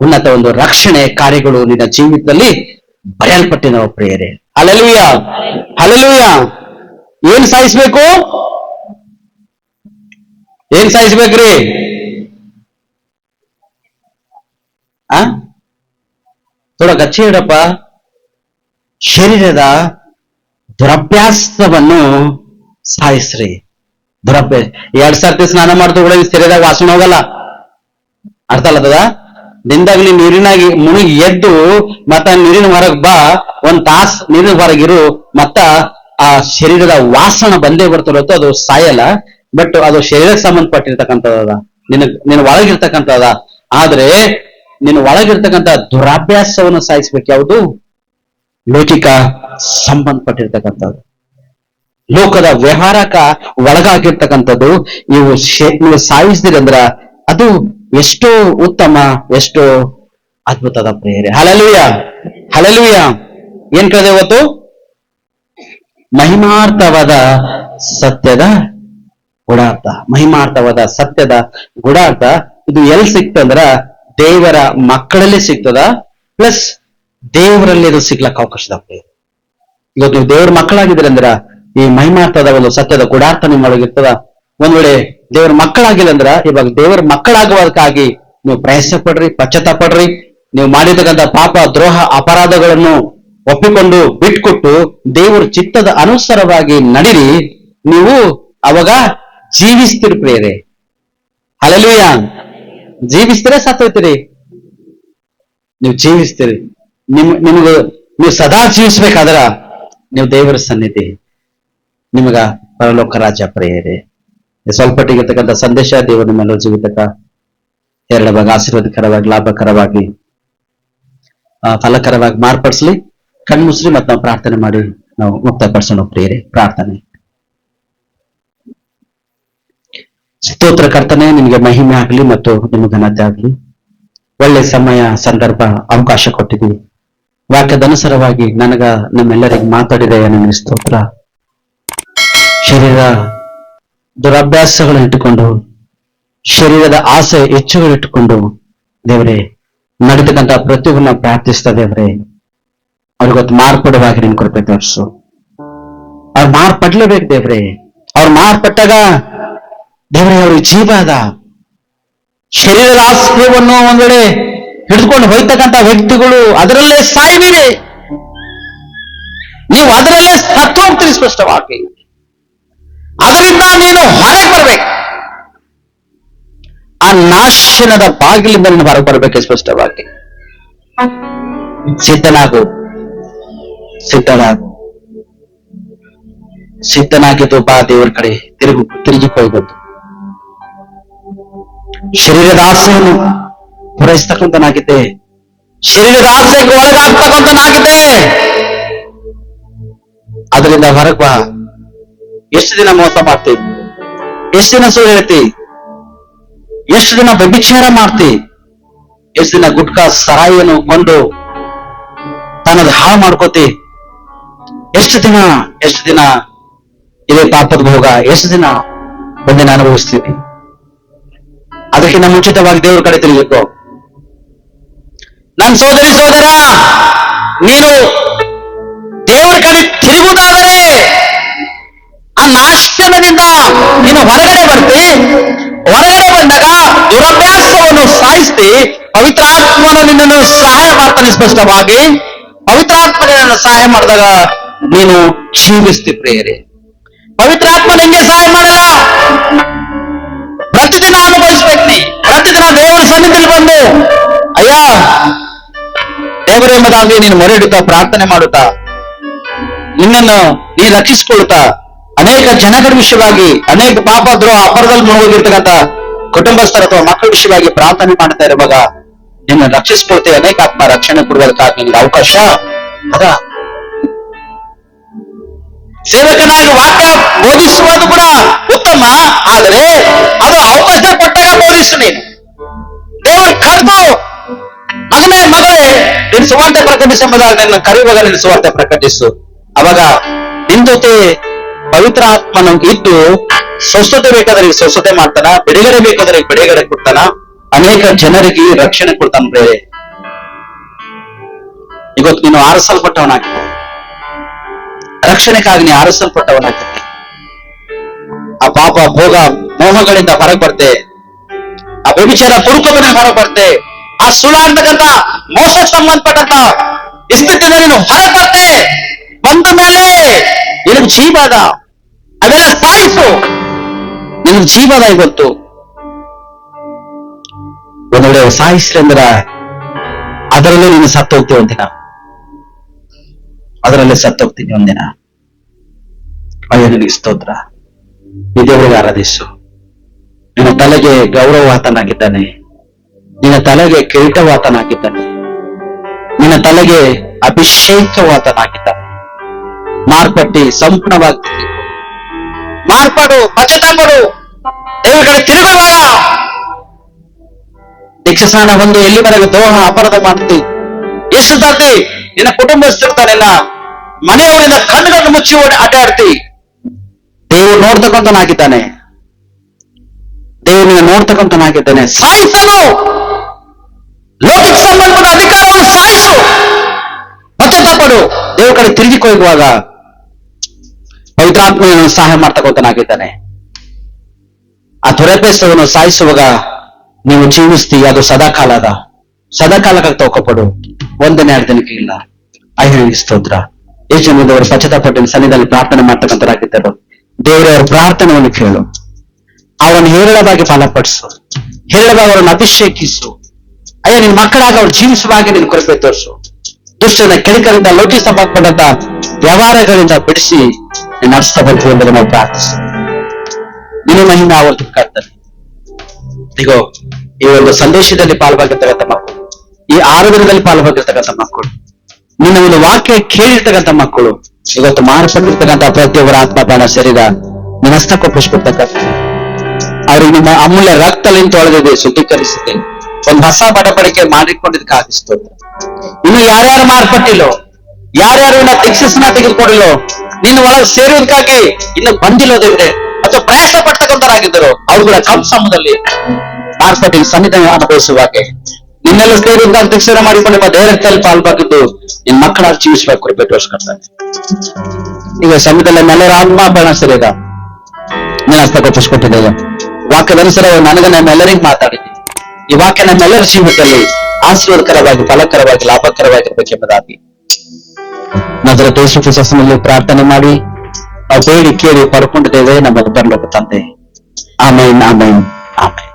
ಉನ್ನತ ಒಂದು ರಕ್ಷಣೆ ಕಾರ್ಯಗಳು ನಿನ್ನ ಜೀವಿತದಲ್ಲಿ ಬರೆಯಲ್ಪಟ್ಟಿನವ ಪ್ರಿಯರೇ. Hallelujah, hallelujah. ಏನ್ ಸಾಯಿಸ್ಬೇಕು? ಏನ್ ಸಾಯಿಸ್ಬೇಕ್ರಿ? ಥೋಡ ಗಚ್ಚಿ ಇಡಪ್ಪ. ಶರೀರದ ದುರಭ್ಯಾಸವನ್ನು ಸಾಯಿಸ್ರಿ. ದುರಭ್ಯಾಸ 2 ಸರ್ತಿ ಸ್ನಾನ ಮಾಡ್ದು ಕೂಡ ಶರೀರದಾಗ ವಾಸನೆ ಹೋಗಲ್ಲ. ಅರ್ಥ ಅಲ್ಲದ? ದಿನದಾಗ ನೀನ್ ನೀರಿನಾಗಿ ಮುಳುಗಿ ಎದ್ದು ಮತ್ತ ನೀರಿನ ಹೊರಗೆ ಬಾ, 1 ತಾಸು ನೀರಿನ ಹೊರಗಿರು, ಮತ್ತ ಆ ಶರೀರದ ವಾಸನ ಬಂದೇ ಬರ್ತಿರತ್ತೋ ಅದು ಸಾಯಲ್ಲ. ಬಟ್ ಅದು ಶರೀರಕ್ಕೆ ಸಂಬಂಧಪಟ್ಟಿರ್ತಕ್ಕಂಥದ, ನಿನ್ನ ಒಳಗಿರ್ತಕ್ಕಂಥದ. ಆದ್ರೆ ನಿನ್ನ ಒಳಗಿರ್ತಕ್ಕಂಥ ದುರಾಭ್ಯಾಸವನ್ನು ಸಾಯಿಸ್ಬೇಕು. ಯಾವುದು? ಲೌಕಿಕ ಸಂಬಂಧಪಟ್ಟಿರ್ತಕ್ಕಂಥದ್ದು, ಲೋಕದ ವ್ಯವಹಾರಕ ಒಳಗಾಗಿರ್ತಕ್ಕಂಥದ್ದು. ನೀವು ಸಾಯಿಸಿದಿರಿ ಅಂದ್ರ ಅದು ಎಷ್ಟೋ ಉತ್ತಮ, ಎಷ್ಟೋ ಅದ್ಭುತದ ಪ್ರೇರೆ. Hallelujah, hallelujah. ಏನ್ ಕೇಳಿದೆ ಇವತ್ತು? ಮಹಿಮಾರ್ಥವಾದ ಸತ್ಯದ ಗುಡಾರ್ಥ. ಮಹಿಮಾರ್ಥವಾದ ಸತ್ಯದ ಗುಡಾರ್ಥ ಇದು ಎಲ್ಲಿ ಸಿಕ್ತಂದ್ರ ದೇವರ ಮಕ್ಕಳಲ್ಲಿ ಸಿಗ್ತದ, ಪ್ಲಸ್ ದೇವರಲ್ಲಿ ಇದು ಸಿಗ್ಲಕ್ಕ ಅವಕಾಶದ. ಇವತ್ತು ನೀವು ದೇವರ ಮಕ್ಕಳಾಗಿದ್ದೀರಿ ಅಂದ್ರ ಈ ಮಹಿಮಾರ್ಥದ ಒಂದು ಸತ್ಯದ ಗುಡಾರ್ಥ ನಿಮ್ಮೊಳಗಿರ್ತದ. ಒಂದ್ ವೇಳೆ ದೇವರ ಮಕ್ಕಳಾಗಿಲ್ಲ ಅಂದ್ರ ಇವಾಗ ದೇವರ ಮಕ್ಕಳಾಗುವುದಕ್ಕಾಗಿ ನೀವು ಪ್ರಯತ್ನ ಪಡ್ರಿ, ಪಶ್ಚಾತ್ತಾಪ ಪಡ್ರಿ. ನೀವು ಮಾಡಿರ್ತಕ್ಕಂಥ ಪಾಪ, ದ್ರೋಹ, ಅಪರಾಧಗಳನ್ನು ಒಪ್ಪಿಕೊಂಡು ಬಿಟ್ಕೊಟ್ಟು ದೇವರ ಚಿತ್ತದ ಅನುಸಾರವಾಗಿ ನಡೀರಿ. ನೀವು ಅವಾಗ ಜೀವಿಸ್ತೀರಿ ಪ್ರಿಯರೇ. ಹಲ್ಲೆಲೂಯಾ. ಜೀವಿಸ್ತೀರಾ ಸತ್ತೋಯ್ತೀರಿ? ನೀವು ಜೀವಿಸ್ತೀರಿ. ನೀವು ಸದಾ ಜೀವಿಸ್ಬೇಕಾದ್ರ ನೀವು ದೇವರ ಸನ್ನಿಧಿ, ನಿಮಗ ಪರಲೋಕ ರಾಜ್ಯ ಪ್ರಿಯರೇ. ಸ್ವಲ್ಪಟ್ಟಿಗಿರ್ತಕ್ಕಂಥ ಸಂದೇಶ ದೇವರು ನಿಮ್ಮೆಲ್ಲರ ಜೀವಿತಕ್ಕ ಹೇರಳವಾಗಿ, ಆಶೀರ್ವಾದಕರವಾಗಿ, ಲಾಭಕರವಾಗಿ, ಫಲಕರವಾಗಿ ಮಾರ್ಪಡಿಸ್ಲಿ. ಕಣ್ಮುಸ್ರಿ ಮತ್ತು ನಾವು ಪ್ರಾರ್ಥನೆ ಮಾಡಿ ನಾವು ಮುಕ್ತಪಡಿಸೋಣ ಪ್ರಿಯರೇ. ಪ್ರಾರ್ಥನೆ. ಸ್ತೋತ್ರ ಕರ್ತನೆ, ನಿಮಗೆ ಮಹಿಮೆ ಆಗಲಿ ಮತ್ತು ನಿಮಗೆ ಘನತೆ ಆಗಲಿ. ಒಳ್ಳೆ ಸಮಯ, ಸಂದರ್ಭ, ಅವಕಾಶ ಕೊಟ್ಟಿದ್ದೀವಿ. ವಾಕ್ಯದ ಅನುಸಾರವಾಗಿ ನಮ್ಮೆಲ್ಲರಿಗೆ ಮಾತಾಡಿದೆ. ನಿಮಗೆ ಸ್ತೋತ್ರ. ಶರೀರ ದುರಭ್ಯಾಸಗಳನ್ನಿಟ್ಟುಕೊಂಡು, ಶರೀರದ ಆಸೆ ಇಚ್ಛೆಗಳಿಟ್ಟುಕೊಂಡು ದೇವರೇ ನಡೀತಕ್ಕಂಥ ಪ್ರತಿಯೊಬ್ಬರನ್ನ ಪ್ರಾರ್ಥಿಸ್ತಾ ದೇವರೇ, ಅವ್ರಿಗೊತ್ತು ಮಾರ್ಪಡುವಾಗಿ ನಿನ್ ಕೃಪೆ ತೋರಿಸು. ಅವ್ರು ಮಾರ್ಪಡ್ಲೇಬೇಕು ದೇವ್ರೆ. ಅವ್ರು ಮಾರ್ಪಟ್ಟಾಗ ದೇವರೇ ಅವ್ರಿಗೆ ಜೀವ ಅದ. ಶರೀರದ ಆಸ್ತಿಯನ್ನು ಒಂದೆಡೆ ಹಿಡಿದುಕೊಂಡು ಹೋಯ್ತಕ್ಕಂಥ ವ್ಯಕ್ತಿಗಳು ಅದರಲ್ಲೇ ಸಾಯ್ಬಿರಿ. ನೀವು ಅದರಲ್ಲೇ ಸತ್ತು ಹೋಗ್ತೀರಿ ಸ್ಪಷ್ಟವಾಗಿ. ಅದರಿಂದ ನೀನು ಹೊರಗೆ ಬರ್ಬೇಕು. ಆ ನಾಶನದ ಬಾಗಿಲಿಂದ ನೀನು ಹೊರಗೆ ಬರ್ಬೇಕು ಸ್ಪಷ್ಟವಾಗಿ. ಸಿದ್ಧನಾಗು, ಸಿದ್ಧನಾಗಿದ್ದು ಬಾ ದೇವರ ಕಡೆ ತಿರುಗಿಕೊಳ್ಳಬಹುದು. ಶರೀರದ ಆಸೆಯನ್ನು ಪೂರೈಸ್ತಕ್ಕಂಥನಾಗಿದ್ದೆ, ಶರೀರದ ಆಸೆಗೆ ಒಳಗಾಗ್ತಕ್ಕಂಥನಾಗಿದ್ದೆ. ಅದರಿಂದ ಹೊರಗೆ ಬಾ. ಎಷ್ಟು ದಿನ ಮೋಸ ಮಾಡ್ತಿ? ಎಷ್ಟು ದಿನ ಸುಳ್ಳು ಹೇಳ್ತಿ? ಎಷ್ಟು ದಿನ ವ್ಯಭಿಚಾರ ಮಾಡ್ತಿ? ಎಷ್ಟು ದಿನ ಗುಟ್ಕಾ ಸರಾಯಿಯನ್ನು ಕೊಂಡು ತನ್ನದು ಹಾಳು ಮಾಡ್ಕೋತಿ? ಎಷ್ಟು ದಿನ ಇದೇ ಪಾಪದ ಭೋಗ? ಎಷ್ಟು ದಿನ ಬಂದಿನ ಅನುಭವಿಸ್ತೀನಿ? ಅದಕ್ಕಿಂತ ಮುಂಚಿತವಾಗಿ ದೇವರ ಕಡೆ ತಿರುಗಿಕೋ. ನನ್ನ ಸೋದರ, ನೀನು ದೇವರ ಕಡೆ ತಿರುಗುವುದಾದರೆ ಆ ನಾಶನದಿಂದ ನೀನು ಹೊರಗಡೆ ಬರ್ತಿ. ಹೊರಗಡೆ ಬಂದಾಗ ದುರಭ್ಯಾಸವನ್ನು ಸಾಯಿಸ್ತಿ. ಪವಿತ್ರಾತ್ಮನು ನಿನ್ನನ್ನು ಸಹಾಯ ಮಾಡ್ತಾನೆ ಸ್ಪಷ್ಟವಾಗಿ. ಪವಿತ್ರಾತ್ಮ ನಿನ್ನನ್ನು ಸಹಾಯ ಮಾಡಿದಾಗ ನೀನು ಜೀವಿಸ್ತಿ ಪ್ರಿಯರೇ. ಪವಿತ್ರಾತ್ಮ ನಿಂಗೆ ಸಹಾಯ ಮಾಡಲ್ಲ. ಪ್ರತಿದಿನ ಅನುಭವಿಸ್ಬೇಕು ನೀ. ಪ್ರತಿದಿನ ದೇವರ ಸನ್ನಿಧಿಯಲ್ಲಿ ಬಂದು ಅಯ್ಯ ದೇವರೆಂಬುದಾಗಿ ನೀನು ಮೊರೆ ಇಡುತ್ತಾ, ಪ್ರಾರ್ಥನೆ ಮಾಡುತ್ತಾ, ನಿನ್ನನ್ನು ನೀ ರಕ್ಷಿಸಿಕೊಳ್ಳುತ್ತಾ, ಅನೇಕ ಜನಗಳ ವಿಷಯವಾಗಿ, ಅನೇಕ ಪಾಪ, ದ್ರೋಹ, ಅಪರದಲ್ಲಿ ಮುಳುಗೋಗಿರ್ತಕ್ಕಂಥ ಕುಟುಂಬಸ್ಥರ ಅಥವಾ ಮಕ್ಕಳ ವಿಷಯವಾಗಿ ಪ್ರಾರ್ಥನೆ ಮಾಡ್ತಾ ಇರುವಾಗ ನಿನ್ನ ರಕ್ಷಿಸಿಕೊಳ್ತೇವೆ. ಅನೇಕ ಆತ್ಮ ರಕ್ಷಣೆ ಕೊಡುವುದಕ್ಕಾಗಿ ನಿಮಗೆ ಅವಕಾಶ ಅದ. ಸೇವಕನಾಗಿ ವಾಕ್ಯ ಬೋಧಿಸುವುದು ಕೂಡ ಉತ್ತಮ, ಆದರೆ ಅದು ಅವಕಾಶ ಕೊಟ್ಟಾಗ ಬೋಧಿಸು. ನೀನು ದೇವರು ಕರೆದು ಮಗನೇ ನಿನ್ನ ಸುವಾರ್ತೆ ಪ್ರಕಟಿಸುವುದಾಗ ನಿನ್ನ ಕರೆಯುವಾಗ ನಿನ್ನ ಸುವಾರ್ತೆ ಪ್ರಕಟಿಸು. ಅವಾಗ ನಿನ್ ಜೊತೆ ಪವಿತ್ರ ಆತ್ಮನು ಇದ್ದು ಸ್ವಸ್ಥತೆ ಬೇಕಾದ್ರೆ ಸ್ವಸ್ಥತೆ ಮಾಡ್ತಾನ, ಬಿಡುಗಡೆ ಬೇಕಾದ್ರೆ ಬಿಡುಗಡೆ ಕೊಡ್ತಾನ, ಅನೇಕ ಜನರಿಗೆ ರಕ್ಷಣೆ ಕೊಡ್ತಾನ ಬೇರೆ. ಇವತ್ತು ನೀನು ಆರಿಸಲ್ಪಟ್ಟವನಾಗ್ತಿ, ರಕ್ಷಣೆಗಾಗಿ ನೀ ಆರಿಸಲ್ಪಟ್ಟವನಾಗ್ತಿ. ಆ ಪಾಪ, ಭೋಗ, ಮೋಹಗಳಿಂದ ಹೊರಗೆ ಬರ್ತೆ, ಆ ವ್ಯಭಿಚಾರ ಕುರುಕುತನ ಹೊರಗೆ ಬರ್ತೆ, ಆ ಸುಳ್ಳಾಗ್ತಕ್ಕಂಥ ಮೋಸ ಸಂಬಂಧಪಟ್ಟಂತ ಸ್ಥಿತಿಯಿಂದ ನೀನು ಹೊರಗೆ ಬರ್ತೆ. ಬಂದ ಮೇಲೆ ನಿನಗೆ ಜೀವ ಅದ. ಅದೆಲ್ಲ ಸಾಯಿಸು. ನಿನಗೆ ಜೀವ ಅದ. ಇವತ್ತು ಒಂದು ವೇಳೆ ಸಾಯಿಸ್ಲಿ ಅಂದ್ರ ಅದರಲ್ಲೇ ನೀನು ಸತ್ತೋಗ್ತೀವಿ ಒಂದಿನ. ಅದರಲ್ಲೇ ಸತ್ತೋಗ್ತೀನಿ ಒಂದಿನ. ಅಯ್ಯೋ ನಿನಗೆ ಸ್ತೋತ್ರ. ಈ ದೇವರಿಗೆ ಆರಾಧಿಸು. ನಿನ್ನ ತಲೆಗೆ ಗೌರವಾತನಾಗಿದ್ದಾನೆ, ನಿನ್ನ ತಲೆಗೆ ಕಿರೀಟವಾತನಾಗಿದ್ದಾನೆ, ನಿನ್ನ ತಲೆಗೆ ಅಭಿಷೇಕವಾತನಾಗಿದ್ದಾನೆ. ಮಾರ್ಪಟ್ಟಿ ಸಂಪೂರ್ಣವಾಗಿ ಮಾರ್ಪಾಡು, ಪಶ್ಚಾತ್ತಾಪಡು. ದೇವರ ಕಡೆ ತಿರುಗುವಾಗ ದೀಕ್ಷಾ ಸ್ನಾನ ಬಂದು ಎಲ್ಲಿವರೆಗೆ ದ್ರೋಹ, ಅಪರಾಧ ಮಾಡ್ತಿ, ಎಷ್ಟು ಸಾರ್ತಿ ನಿನ್ನ ಕುಟುಂಬಸ್ಥಿರ್ತಾನೆ, ನಿನ್ನ ಮನೆಯವರಿಂದ ಕಣ್ಣುಗಳನ್ನು ಮುಚ್ಚಿ ಅಡ್ಡಾಡ್ತಿ. ದೇವರು ನೋಡ್ತಕ್ಕಂಥನಾಗಿದ್ದಾನೆ, ದೇವರನ್ನ ನೋಡ್ತಕ್ಕಂಥನಾಗಿದ್ದಾನೆ. ಸಾಯಿಸಲು ಲೋಕಕ್ಕೆ ಸಂಬಂಧಪಟ್ಟ ಅಧಿಕಾರವನ್ನು ಸಾಯಿಸು. ಪಶ್ಚಾತ್ತಾಪಡು. ದೇವರ ಕಡೆ ತಿರುಗಿಕೊಳ್ಳುವಾಗ ಪವಿತ್ರಾತ್ಮನ ಸಹಾಯ ಮಾಡ್ತಕ್ಕಂಥನಾಗಿದ್ದಾನೆ. ಆ ದುರಭ್ಯಾಸವನ್ನು ಸಾಯಿಸುವಾಗ ನೀವು ಜೀವಿಸ್ತಿ, ಅದು ಸದಾಕಾಲದ, ಸದಾಕಾಲಕ್ಕಾಗಿ ತಗೋಪಡು, 1-2 ದಿನಕ್ಕೆ ಇಲ್ಲ. ಅಯ್ಯನಿಗೆ ಸ್ತೋತ್ರ. ಎಷ್ಟು ಜನದವರು ಪಶ್ಚಾತ್ತಾಪಟ್ಟಿನ ಸನ್ನಿಧಿಯಲ್ಲಿ ಪ್ರಾರ್ಥನೆ ಮಾಡ್ತಕ್ಕಂಥರಾಗಿದ್ದರು. ದೇವರವರ ಪ್ರಾರ್ಥನೆಯನ್ನು ಕೇಳು, ಅವರನ್ನು ಹೇರಳವಾಗಿ ಫಲಪಡಿಸು, ಹೇರಳವಾಗಿ ಅವರನ್ನು ಅಭಿಷೇಕಿಸು. ಅಯ್ಯ, ನಿನ್ನ ಮಕ್ಕಳಾಗ ಅವ್ರು ಜೀವಿಸುವಾಗ ನಿನ್ನ ಕೃಪೆ ತೋರಿಸು. ದುಷ್ಟನ ಕೆಳಕರಿಂದ ಲೋಟಿ ಸಂಬಂಧಪಟ್ಟಂತ ವ್ಯವಹಾರಗಳಿಂದ ಬಿಡಿಸಿ ನೀನು ನಡೆಸ್ತಾ ಬರ್ತೀವಿ ಎಂಬುದು ನಾವು ಪ್ರಾರ್ಥಿಸ್ತೀವಿ. ನಿನ್ನ ಮಹಿಮೆ ಆವರ್ತಿಗೆ ಕಾಡ್ತಾನೆ. ಇಗೋ, ಈ ಒಂದು ಸಂದೇಶದಲ್ಲಿ ಪಾಲ್ವಾಗಿರ್ತಕ್ಕಂಥ ಮಕ್ಕಳು, ಈ ಆರಾಧನೆಯಲ್ಲಿ ಪಾಲ್ವಾಗಿರ್ತಕ್ಕಂಥ ಮಕ್ಕಳು, ನಿನ್ನ ಒಂದು ವಾಕ್ಯ ಕೇಳಿರ್ತಕ್ಕಂಥ ಮಕ್ಕಳು, ಇವತ್ತು ಮಾರ್ಪಟ್ಟಿರ್ತಕ್ಕಂಥ ಪ್ರತಿಯೊಬ್ಬರ ಆತ್ಮ ಪ್ರಾಣ ಶರೀರ ನಿನ್ನ ಹಸ್ತಕ್ಕೊಪ್ಪಿಸ್ಬಿಡ್ತಕ್ಕಂಥ ಅವ್ರಿಗೆ ನಿಮ್ಮ ಅಮೂಲ್ಯ ರಕ್ತಲಿಂದ ತೊಳೆದಿದೆ, ಶುದ್ಧೀಕರಿಸಿದೆ, ಒಂದು ಹೊಸ ಬಡಬಡಿಕೆ ಮಾಡಿಕೊಂಡಿದ್ದಕ್ಕಾಗಿಸ್ತು. ಇನ್ನು ಯಾರ್ಯಾರು ಮಾರ್ಪಟ್ಟಿಲ್ಲೋ, ಯಾರ್ಯಾರು ಇನ್ನ ದೀಕ್ಷೆಸನ್ನ ತೆಗೆದುಕೊಂಡಿಲ್ಲೋ, ನಿನ್ನ ಒಳಗೆ ಸೇರೋದಕ್ಕಾಗಿ ಇನ್ನು ಬಂದಿಲ್ಲೋ ದೇವರೇ, ಅಥವಾ ಪ್ರಯತ್ನ ಪಡ್ತಕ್ಕಂಥರಾಗಿದ್ದರು, ಅವ್ರುಗಳ ಕಂಸಮದಲ್ಲಿ ಮಾರ್ಪಟ್ಟಿನ ಸನ್ನಿಧಾನ ಅನುಭವಿಸುವಾಗೆ ನಿನ್ನೆಲ್ಲ ಸೇರಿದಾಗ ದೀಕ್ಷೆ ಮಾಡಿಕೊಂಡು ನಿಮ್ಮ ದೇವರಲ್ಲಿ ಪಾಲ್ಬಾಗಿದ್ದು ನಿನ್ನ ಮಕ್ಕಳಾಗಿ ಜೀವಿಸುವಾಗ ಕೃಪೆ ತೋರಿಸ್ಕೊಳ್ತಾನೆ. ಈಗ ಸಮಯದಲ್ಲಿ ನಮ್ಮೆಲ್ಲರ ಆತ್ಮ ಪ್ರಾಣ ಶರೀರ ನೀನು ಹಸ್ತಗೊಪ್ಪಿಸ್ಕೊಟ್ಟಿದ್ದೇವೆ. ವಾಕ್ಯದ ಅನುಸಾರ ನನಗೆ ನಮ್ಮೆಲ್ಲರಿಗೂ ಮಾತಾಡಿದ್ದೀನಿ. ಈ ವಾಕ್ಯ ನಮ್ಮೆಲ್ಲರ ಜೀವಿತದಲ್ಲಿ ಆಶೀರ್ವಾದಕರವಾಗಿ, ಫಲಕರವಾಗಿ, ಲಾಭಕರವಾಗಿರ್ಬೇಕೆಂಬುದಾಗಿ ನಜರೇತ ಯೇಸು ಕ್ರಿಸ್ತನಲ್ಲಿ ಪ್ರಾರ್ಥನೆ ಮಾಡಿ ನಾವು ಬೇಡಿ ಕೇಳಿ ಪಡ್ಕೊಂಡಿದ್ದೇವೆ ನಮ್ಮ ಪರಲೋಕ ತಂದೆ. ಆಮೇನ್, ಆಮೇನ್, ಆಮೇನ್.